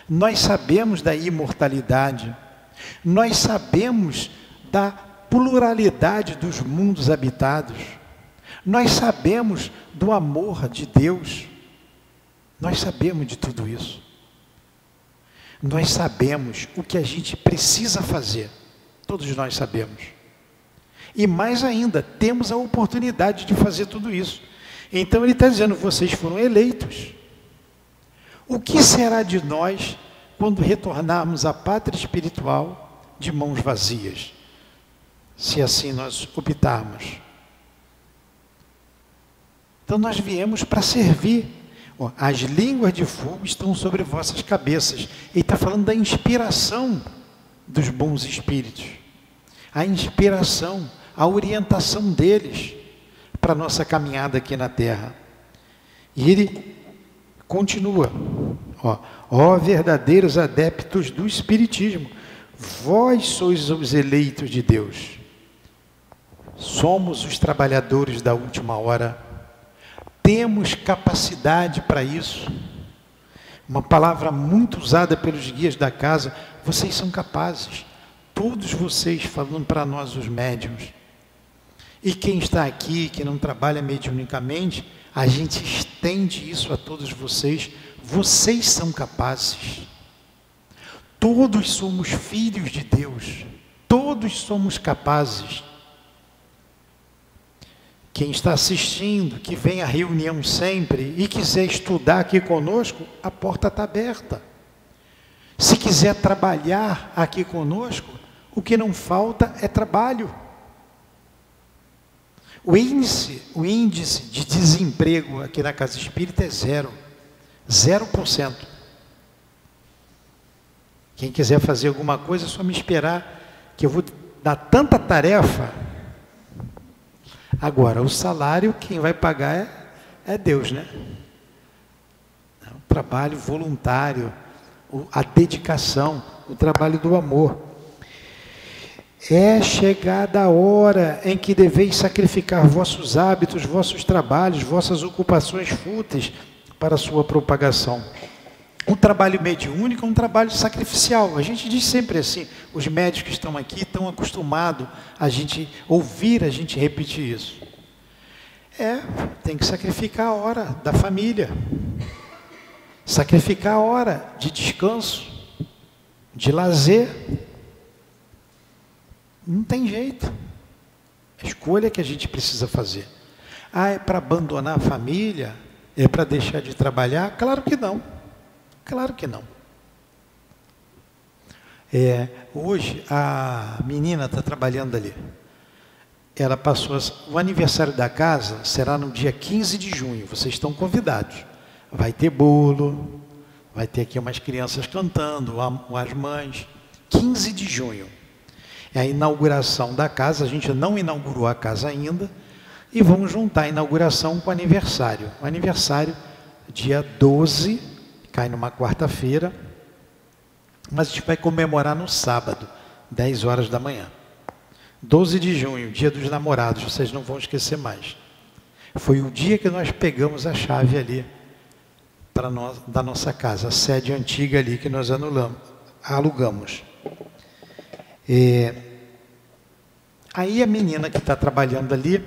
nós sabemos da imortalidade, nós sabemos da pluralidade dos mundos habitados, nós sabemos do amor de Deus, nós sabemos de tudo isso. Nós sabemos o que a gente precisa fazer, todos nós sabemos. E mais ainda, temos a oportunidade de fazer tudo isso. Então ele está dizendo, vocês foram eleitos. O que será de nós quando retornarmos à pátria espiritual de mãos vazias, se assim nós optarmos? Então nós viemos para servir. As línguas de fogo estão sobre vossas cabeças. Ele está falando da inspiração dos bons espíritos. A inspiração, a orientação deles para a nossa caminhada aqui na Terra. E ele continua. Ó verdadeiros adeptos do Espiritismo, vós sois os eleitos de Deus. Somos os trabalhadores da última hora. Temos capacidade para isso. Uma palavra muito usada pelos guias da casa, vocês são capazes. Todos vocês falando para nós, os médiuns. E quem está aqui, que não trabalha mediunicamente, a gente estende isso a todos vocês. Vocês são capazes. Todos somos filhos de Deus. Todos somos capazes. Quem está assistindo, que vem à reunião sempre e quiser estudar aqui conosco, a porta está aberta. Se quiser trabalhar aqui conosco, o que não falta é trabalho. O índice de desemprego aqui na Casa Espírita é 0%. Quem quiser fazer alguma coisa, é só me esperar, que eu vou dar tanta tarefa. Agora, o salário, quem vai pagar é Deus, né? O trabalho voluntário, a dedicação, o trabalho do amor. É chegada a hora em que deveis sacrificar vossos hábitos, vossos trabalhos, vossas ocupações fúteis para a sua propagação. O trabalho mediúnico é um trabalho sacrificial. A gente diz sempre assim, os médicos que estão aqui estão acostumados a gente ouvir, a gente repetir isso. Tem que sacrificar a hora da família, sacrificar a hora de descanso, de lazer. Não tem jeito. A escolha que a gente precisa fazer. É para abandonar a família? É para deixar de trabalhar? Claro que não. Claro que não. Hoje a menina está trabalhando ali. Ela passou, o aniversário da casa será no dia 15 de junho, vocês estão convidados. Vai ter bolo, vai ter aqui umas crianças cantando, as mães. 15 de junho. É a inauguração da casa, a gente não inaugurou a casa ainda, e vamos juntar a inauguração com o aniversário. O aniversário, dia 12, cai numa quarta-feira, mas a gente vai comemorar no sábado, 10 horas da manhã. 12 de junho, dia dos namorados, vocês não vão esquecer mais. Foi o dia que nós pegamos a chave ali da nossa casa, a sede antiga ali que nós alugamos. Aí a menina que está trabalhando ali,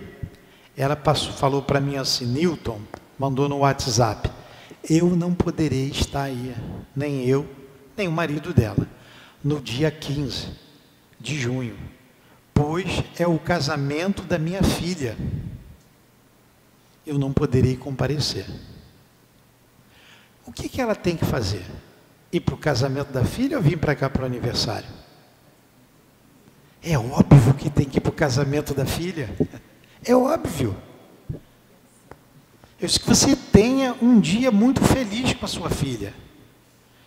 ela falou para mim assim, Newton, mandou no WhatsApp, eu não poderei estar aí, nem eu, nem o marido dela, no dia 15 de junho, pois é o casamento da minha filha. Eu não poderei comparecer. O que ela tem que fazer? Ir para o casamento da filha ou vir para cá para o aniversário? É óbvio que tem que ir para o casamento da filha. É óbvio. Eu quero que você tenha um dia muito feliz com a sua filha.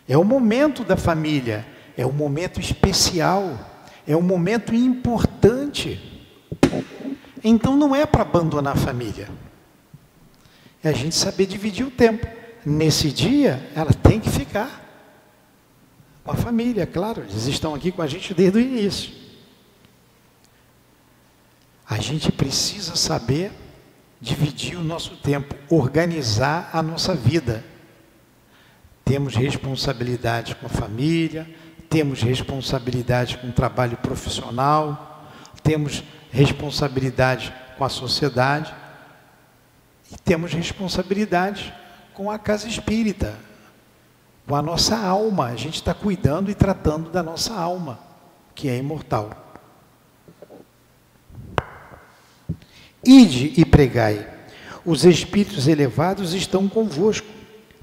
É o momento da família. É um momento especial. É um momento importante. Então não é para abandonar a família. É a gente saber dividir o tempo. Nesse dia, ela tem que ficar com a família, claro. Eles estão aqui com a gente desde o início. A gente precisa saber dividir o nosso tempo, organizar a nossa vida. Temos responsabilidade com a família, temos responsabilidade com o trabalho profissional, temos responsabilidade com a sociedade e temos responsabilidade com a casa espírita, com a nossa alma. A gente está cuidando e tratando da nossa alma, que é imortal. Ide e pregai, os espíritos elevados estão convosco,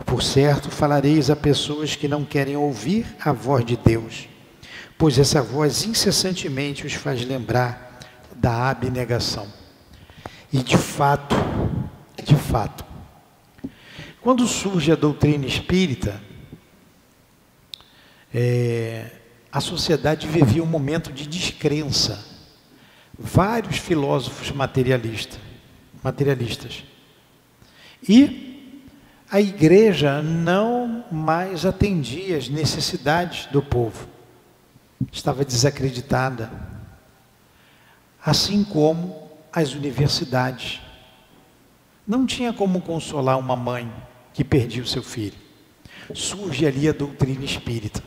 Por certo, falareis a pessoas que não querem ouvir a voz de Deus, pois essa voz incessantemente os faz lembrar da abnegação. E de fato, quando surge a doutrina espírita, a sociedade vivia um momento de descrença. Vários filósofos materialistas. E a igreja não mais atendia às necessidades do povo. Estava desacreditada. Assim como as universidades. Não tinha como consolar uma mãe que perdia o seu filho. Surge ali a doutrina espírita.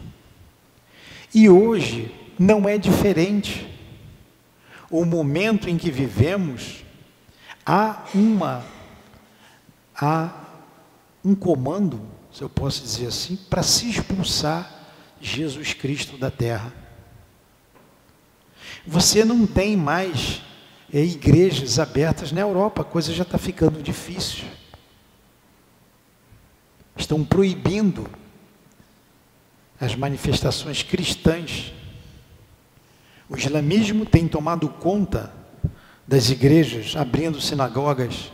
E hoje não é diferente. O momento em que vivemos, há um comando, se eu posso dizer assim, para se expulsar Jesus Cristo da terra. Você não tem mais igrejas abertas na Europa, a coisa já está ficando difícil. Estão proibindo as manifestações cristãs. O islamismo tem tomado conta das igrejas, abrindo sinagogas.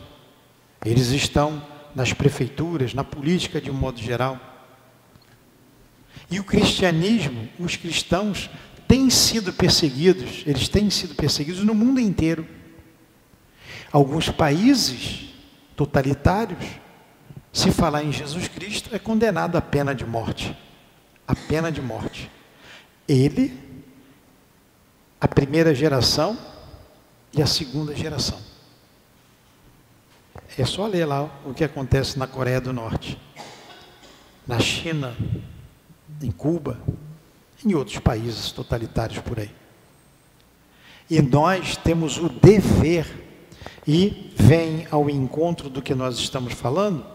Eles estão nas prefeituras, na política de um modo geral. E o cristianismo, os cristãos, têm sido perseguidos, eles têm sido perseguidos no mundo inteiro. Alguns países totalitários, se falar em Jesus Cristo, é condenado à pena de morte. A pena de morte. Ele, a primeira geração e a segunda geração. É só ler lá o que acontece na Coreia do Norte, na China, em Cuba, em outros países totalitários por aí. E nós temos o dever, e vem ao encontro do que nós estamos falando,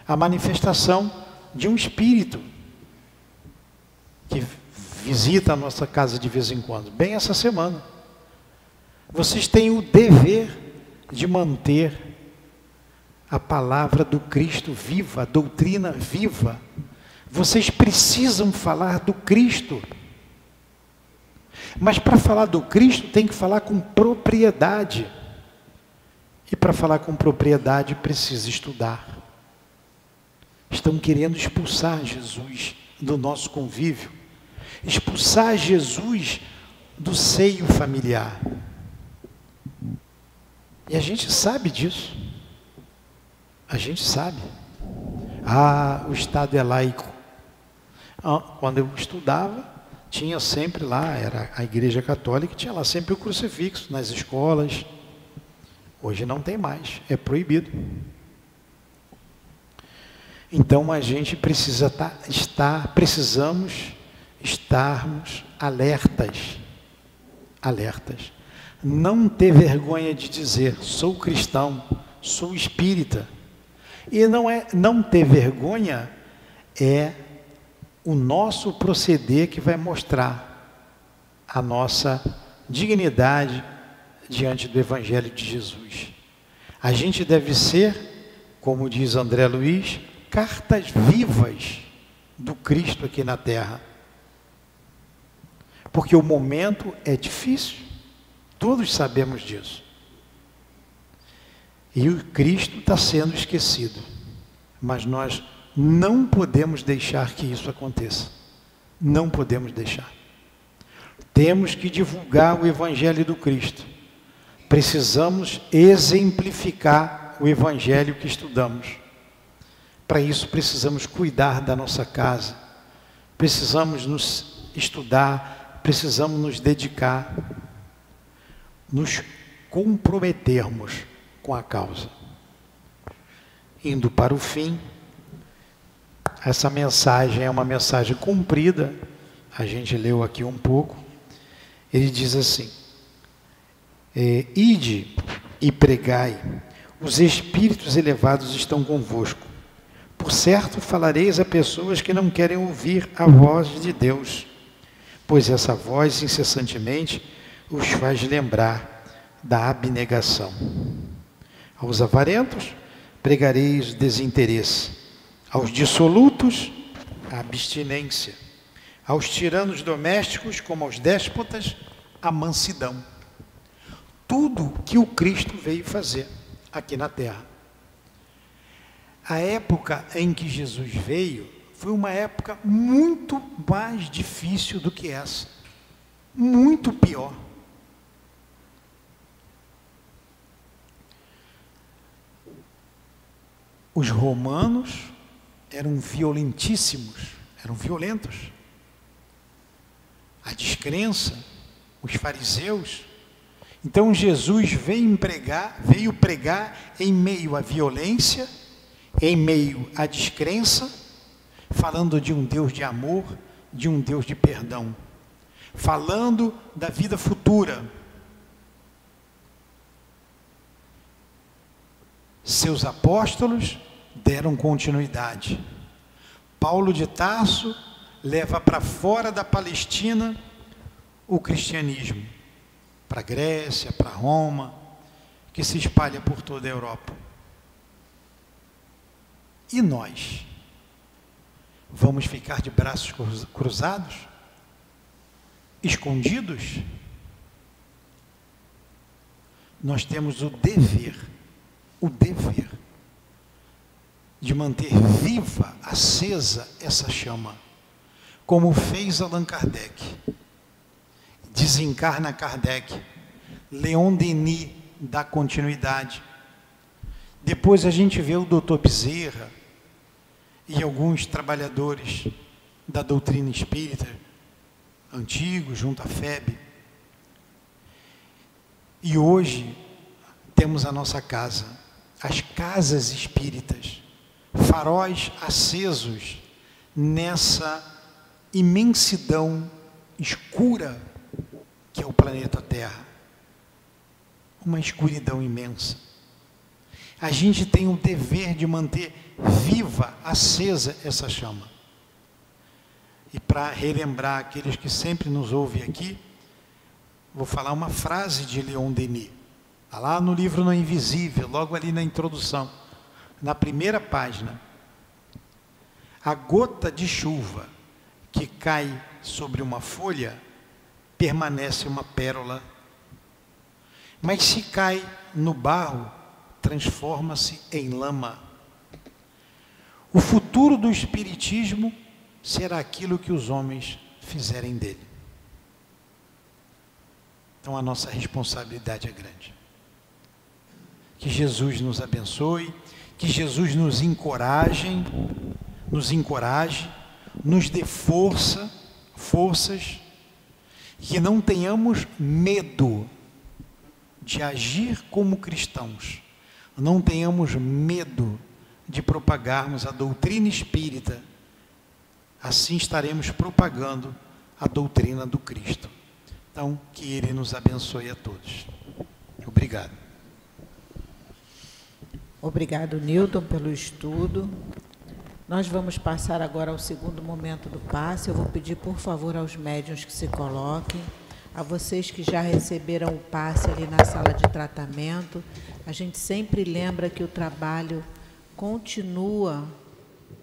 a manifestação de um espírito que visita a nossa casa de vez em quando, bem essa semana. Vocês têm o dever de manter a palavra do Cristo viva, a doutrina viva. Vocês precisam falar do Cristo. Mas para falar do Cristo tem que falar com propriedade. E para falar com propriedade precisa estudar. Estão querendo expulsar Jesus do nosso convívio. Expulsar Jesus do seio familiar. E a gente sabe disso. A gente sabe. O Estado é laico. Quando eu estudava, tinha sempre lá, era a Igreja Católica, tinha lá sempre o crucifixo nas escolas. Hoje não tem mais, é proibido. Então a gente precisamos estarmos alertas. Não ter vergonha de dizer, sou cristão, sou espírita. E não ter vergonha é o nosso proceder que vai mostrar a nossa dignidade diante do Evangelho de Jesus. A gente deve ser, como diz André Luiz, cartas vivas do Cristo aqui na terra. Porque o momento é difícil, todos sabemos disso. E o Cristo está sendo esquecido. Mas nós não podemos deixar que isso aconteça. Não podemos deixar. Temos que divulgar o Evangelho do Cristo. Precisamos exemplificar o Evangelho que estudamos. Para isso precisamos cuidar da nossa casa. Precisamos nos estudar, precisamos nos dedicar, nos comprometermos com a causa. Indo para o fim, essa mensagem é uma mensagem comprida, a gente leu aqui um pouco. Ele diz assim: ide e pregai, os espíritos elevados estão convosco. Por certo falareis a pessoas que não querem ouvir a voz de Deus, pois essa voz incessantemente os faz lembrar da abnegação. Aos avarentos pregareis desinteresse, Aos dissolutos, a abstinência. Aos tiranos domésticos, como aos déspotas, a mansidão. Tudo que o Cristo veio fazer aqui na terra. A época em que Jesus veio foi uma época muito mais difícil do que essa. Muito pior. Os romanos eram violentíssimos, eram violentos. A descrença, os fariseus. Então Jesus veio pregar em meio à violência, em meio à descrença, falando de um Deus de amor, de um Deus de perdão, falando da vida futura. Seus apóstolos deram continuidade. Paulo de Tarso leva para fora da Palestina o cristianismo, para a Grécia, para Roma, que se espalha por toda a Europa. E nós? Vamos ficar de braços cruzados? Escondidos? Nós temos o dever de manter viva, acesa essa chama, como fez Allan Kardec. Desencarna Kardec, Leon Denis dá continuidade. Depois a gente vê o Dr. Bezerra e alguns trabalhadores da doutrina espírita, antigos, junto à FEB. E hoje temos a nossa casa, as casas espíritas, faróis acesos nessa imensidão escura que é o planeta Terra. Uma escuridão imensa. A gente tem o dever de manter viva, acesa essa chama. E para relembrar aqueles que sempre nos ouvem aqui, vou falar uma frase de Leon Denis. Está lá no livro No Invisível, logo ali na introdução, na primeira página. A gota de chuva que cai sobre uma folha permanece uma pérola, mas se cai no barro, transforma-se em lama. O futuro do Espiritismo será aquilo que os homens fizerem dele. Então a nossa responsabilidade é grande. Que Jesus nos abençoe, que Jesus nos encoraje, nos dê forças, que não tenhamos medo de agir como cristãos, não tenhamos medo de propagarmos a doutrina espírita, assim estaremos propagando a doutrina do Cristo. Então, que Ele nos abençoe a todos. Obrigado. Obrigado, Newton, pelo estudo. Nós vamos passar agora ao segundo momento do passe. Eu vou pedir, por favor, aos médiuns que se coloquem. A vocês que já receberam o passe ali na sala de tratamento, a gente sempre lembra que o trabalho continua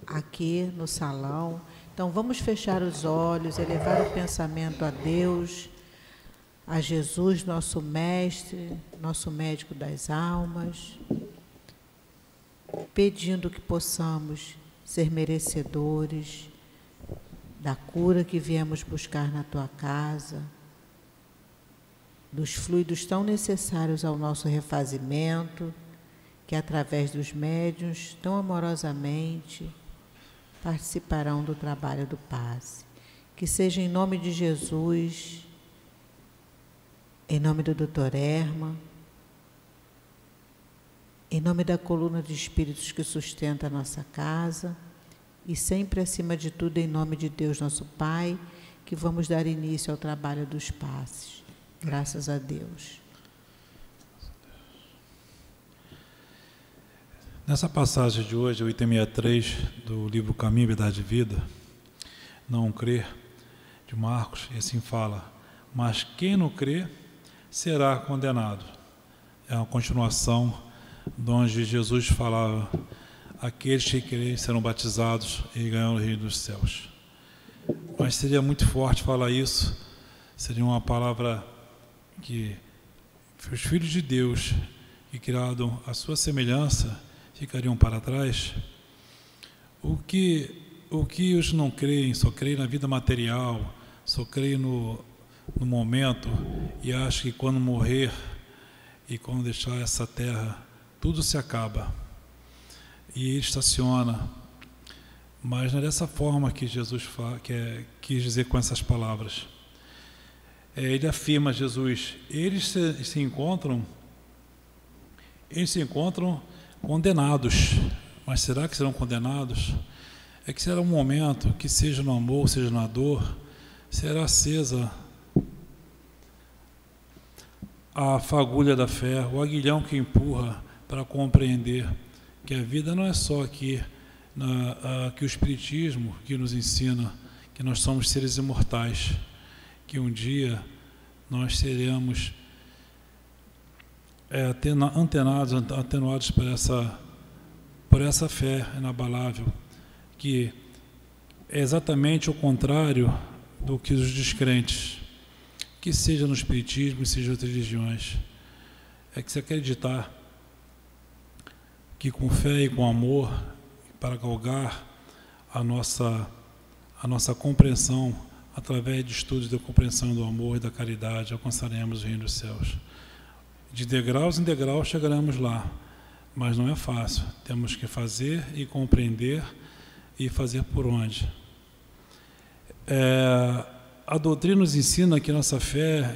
aqui no salão. Então, vamos fechar os olhos, elevar o pensamento a Deus, a Jesus, nosso mestre, nosso médico das almas, pedindo que possamos ser merecedores da cura que viemos buscar na tua casa, dos fluidos tão necessários ao nosso refazimento, que através dos médiuns, tão amorosamente, participarão do trabalho do passe. Que seja em nome de Jesus, em nome do Dr. Herman, em nome da coluna de espíritos que sustenta a nossa casa, e sempre, acima de tudo, em nome de Deus, nosso Pai, que vamos dar início ao trabalho dos passes. Graças a Deus. Nessa passagem de hoje, o item 63 do livro Caminho, Verdade e Vida, não crer, de Marcos, e assim fala: mas quem não crê será condenado. É uma continuação de onde Jesus falava aqueles que crerem serão batizados e ganharão o reino dos céus. Mas seria muito forte falar isso, seria uma palavra que os filhos de Deus, que criaram a sua semelhança, ficariam para trás. O que os não creem, só creem na vida material, só creem no momento, e acham que quando morrer e quando deixar essa terra, tudo se acaba e estaciona. Mas não é dessa forma que Jesus quis dizer com essas palavras. Ele afirma, Jesus, eles se encontram condenados. Mas será que serão condenados? É que será um momento que, seja no amor, seja na dor, será acesa a fagulha da fé, o aguilhão que empurra para compreender que a vida não é só aqui, que o Espiritismo que nos ensina que nós somos seres imortais, que um dia nós seremos atenuados por essa fé inabalável, que é exatamente o contrário do que os descrentes, que seja no Espiritismo e seja em outras religiões, é que se acreditar que com fé e com amor, para galgar a nossa compreensão, através de estudos da compreensão do amor e da caridade, alcançaremos o reino dos céus. De degraus em degraus chegaremos lá, mas não é fácil. Temos que fazer e compreender e fazer por onde. A doutrina nos ensina que nossa fé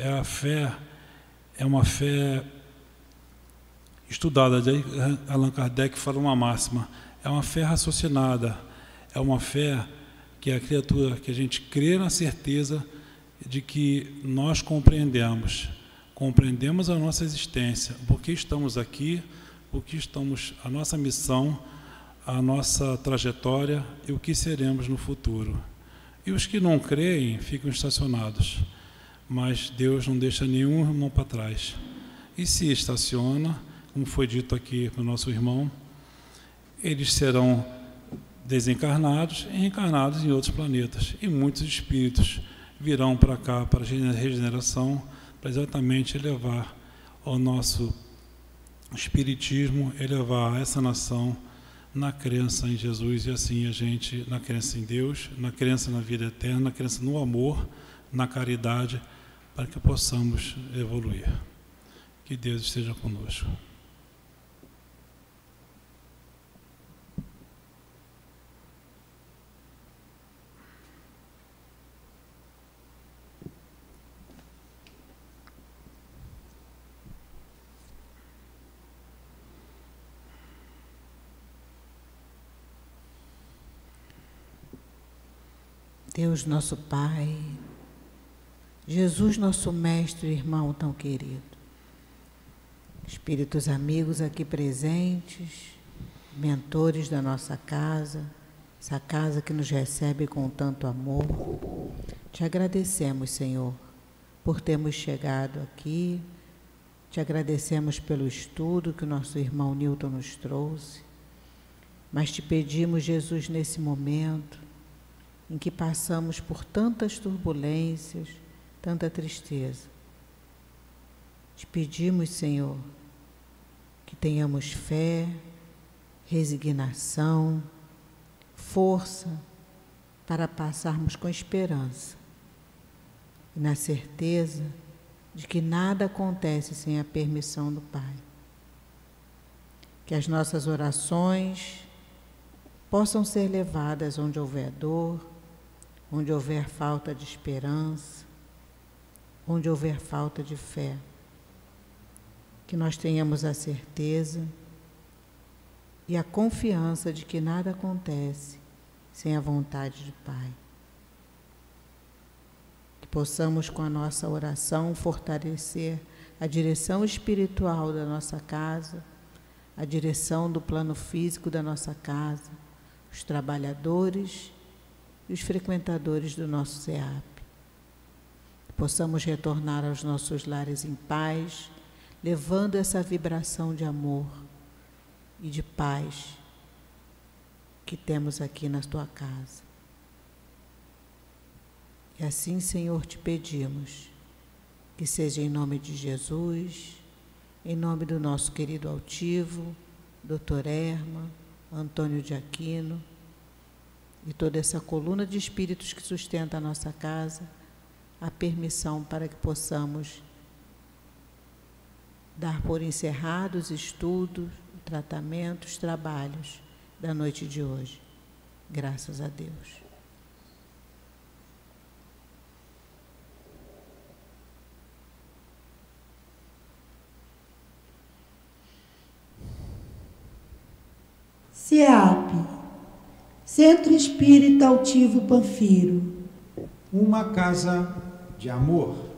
é uma fé estudada. Allan Kardec fala uma máxima: é uma fé raciocinada, é uma fé que a criatura, que a gente crê na certeza de que nós compreendemos a nossa existência, por que estamos aqui, a nossa missão, a nossa trajetória e o que seremos no futuro. E os que não creem ficam estacionados, mas Deus não deixa nenhum irmão para trás. E se estaciona, como foi dito aqui pelo nosso irmão, eles serão desencarnados e reencarnados em outros planetas. E muitos espíritos virão para cá, para a regeneração, para exatamente elevar o nosso espiritismo, elevar essa nação na crença em Jesus, e assim a gente, na crença em Deus, na crença na vida eterna, na crença no amor, na caridade, para que possamos evoluir. Que Deus esteja conosco. Deus nosso Pai, Jesus nosso Mestre e irmão tão querido, espíritos amigos aqui presentes, mentores da nossa casa, essa casa que nos recebe com tanto amor, te agradecemos, Senhor, por termos chegado aqui, te agradecemos pelo estudo que o nosso irmão Newton nos trouxe, mas te pedimos, Jesus, nesse momento, em que passamos por tantas turbulências, tanta tristeza. Te pedimos, Senhor, que tenhamos fé, resignação, força para passarmos com esperança e na certeza de que nada acontece sem a permissão do Pai. Que as nossas orações possam ser levadas onde houver dor, onde houver falta de esperança, onde houver falta de fé. Que nós tenhamos a certeza e a confiança de que nada acontece sem a vontade do Pai. Que possamos, com a nossa oração, fortalecer a direção espiritual da nossa casa, a direção do plano físico da nossa casa, os trabalhadores e os frequentadores do nosso SEAP. Que possamos retornar aos nossos lares em paz, levando essa vibração de amor e de paz que temos aqui na tua casa. E assim, Senhor, te pedimos que seja em nome de Jesus, em nome do nosso querido altivo, Dr. Erma, Antônio de Aquino, e toda essa coluna de espíritos que sustenta a nossa casa, a permissão para que possamos dar por encerrados estudos, tratamentos, trabalhos da noite de hoje. Graças a Deus. CEAP, Centro Espírita Altivo Panfiro. Uma casa de amor.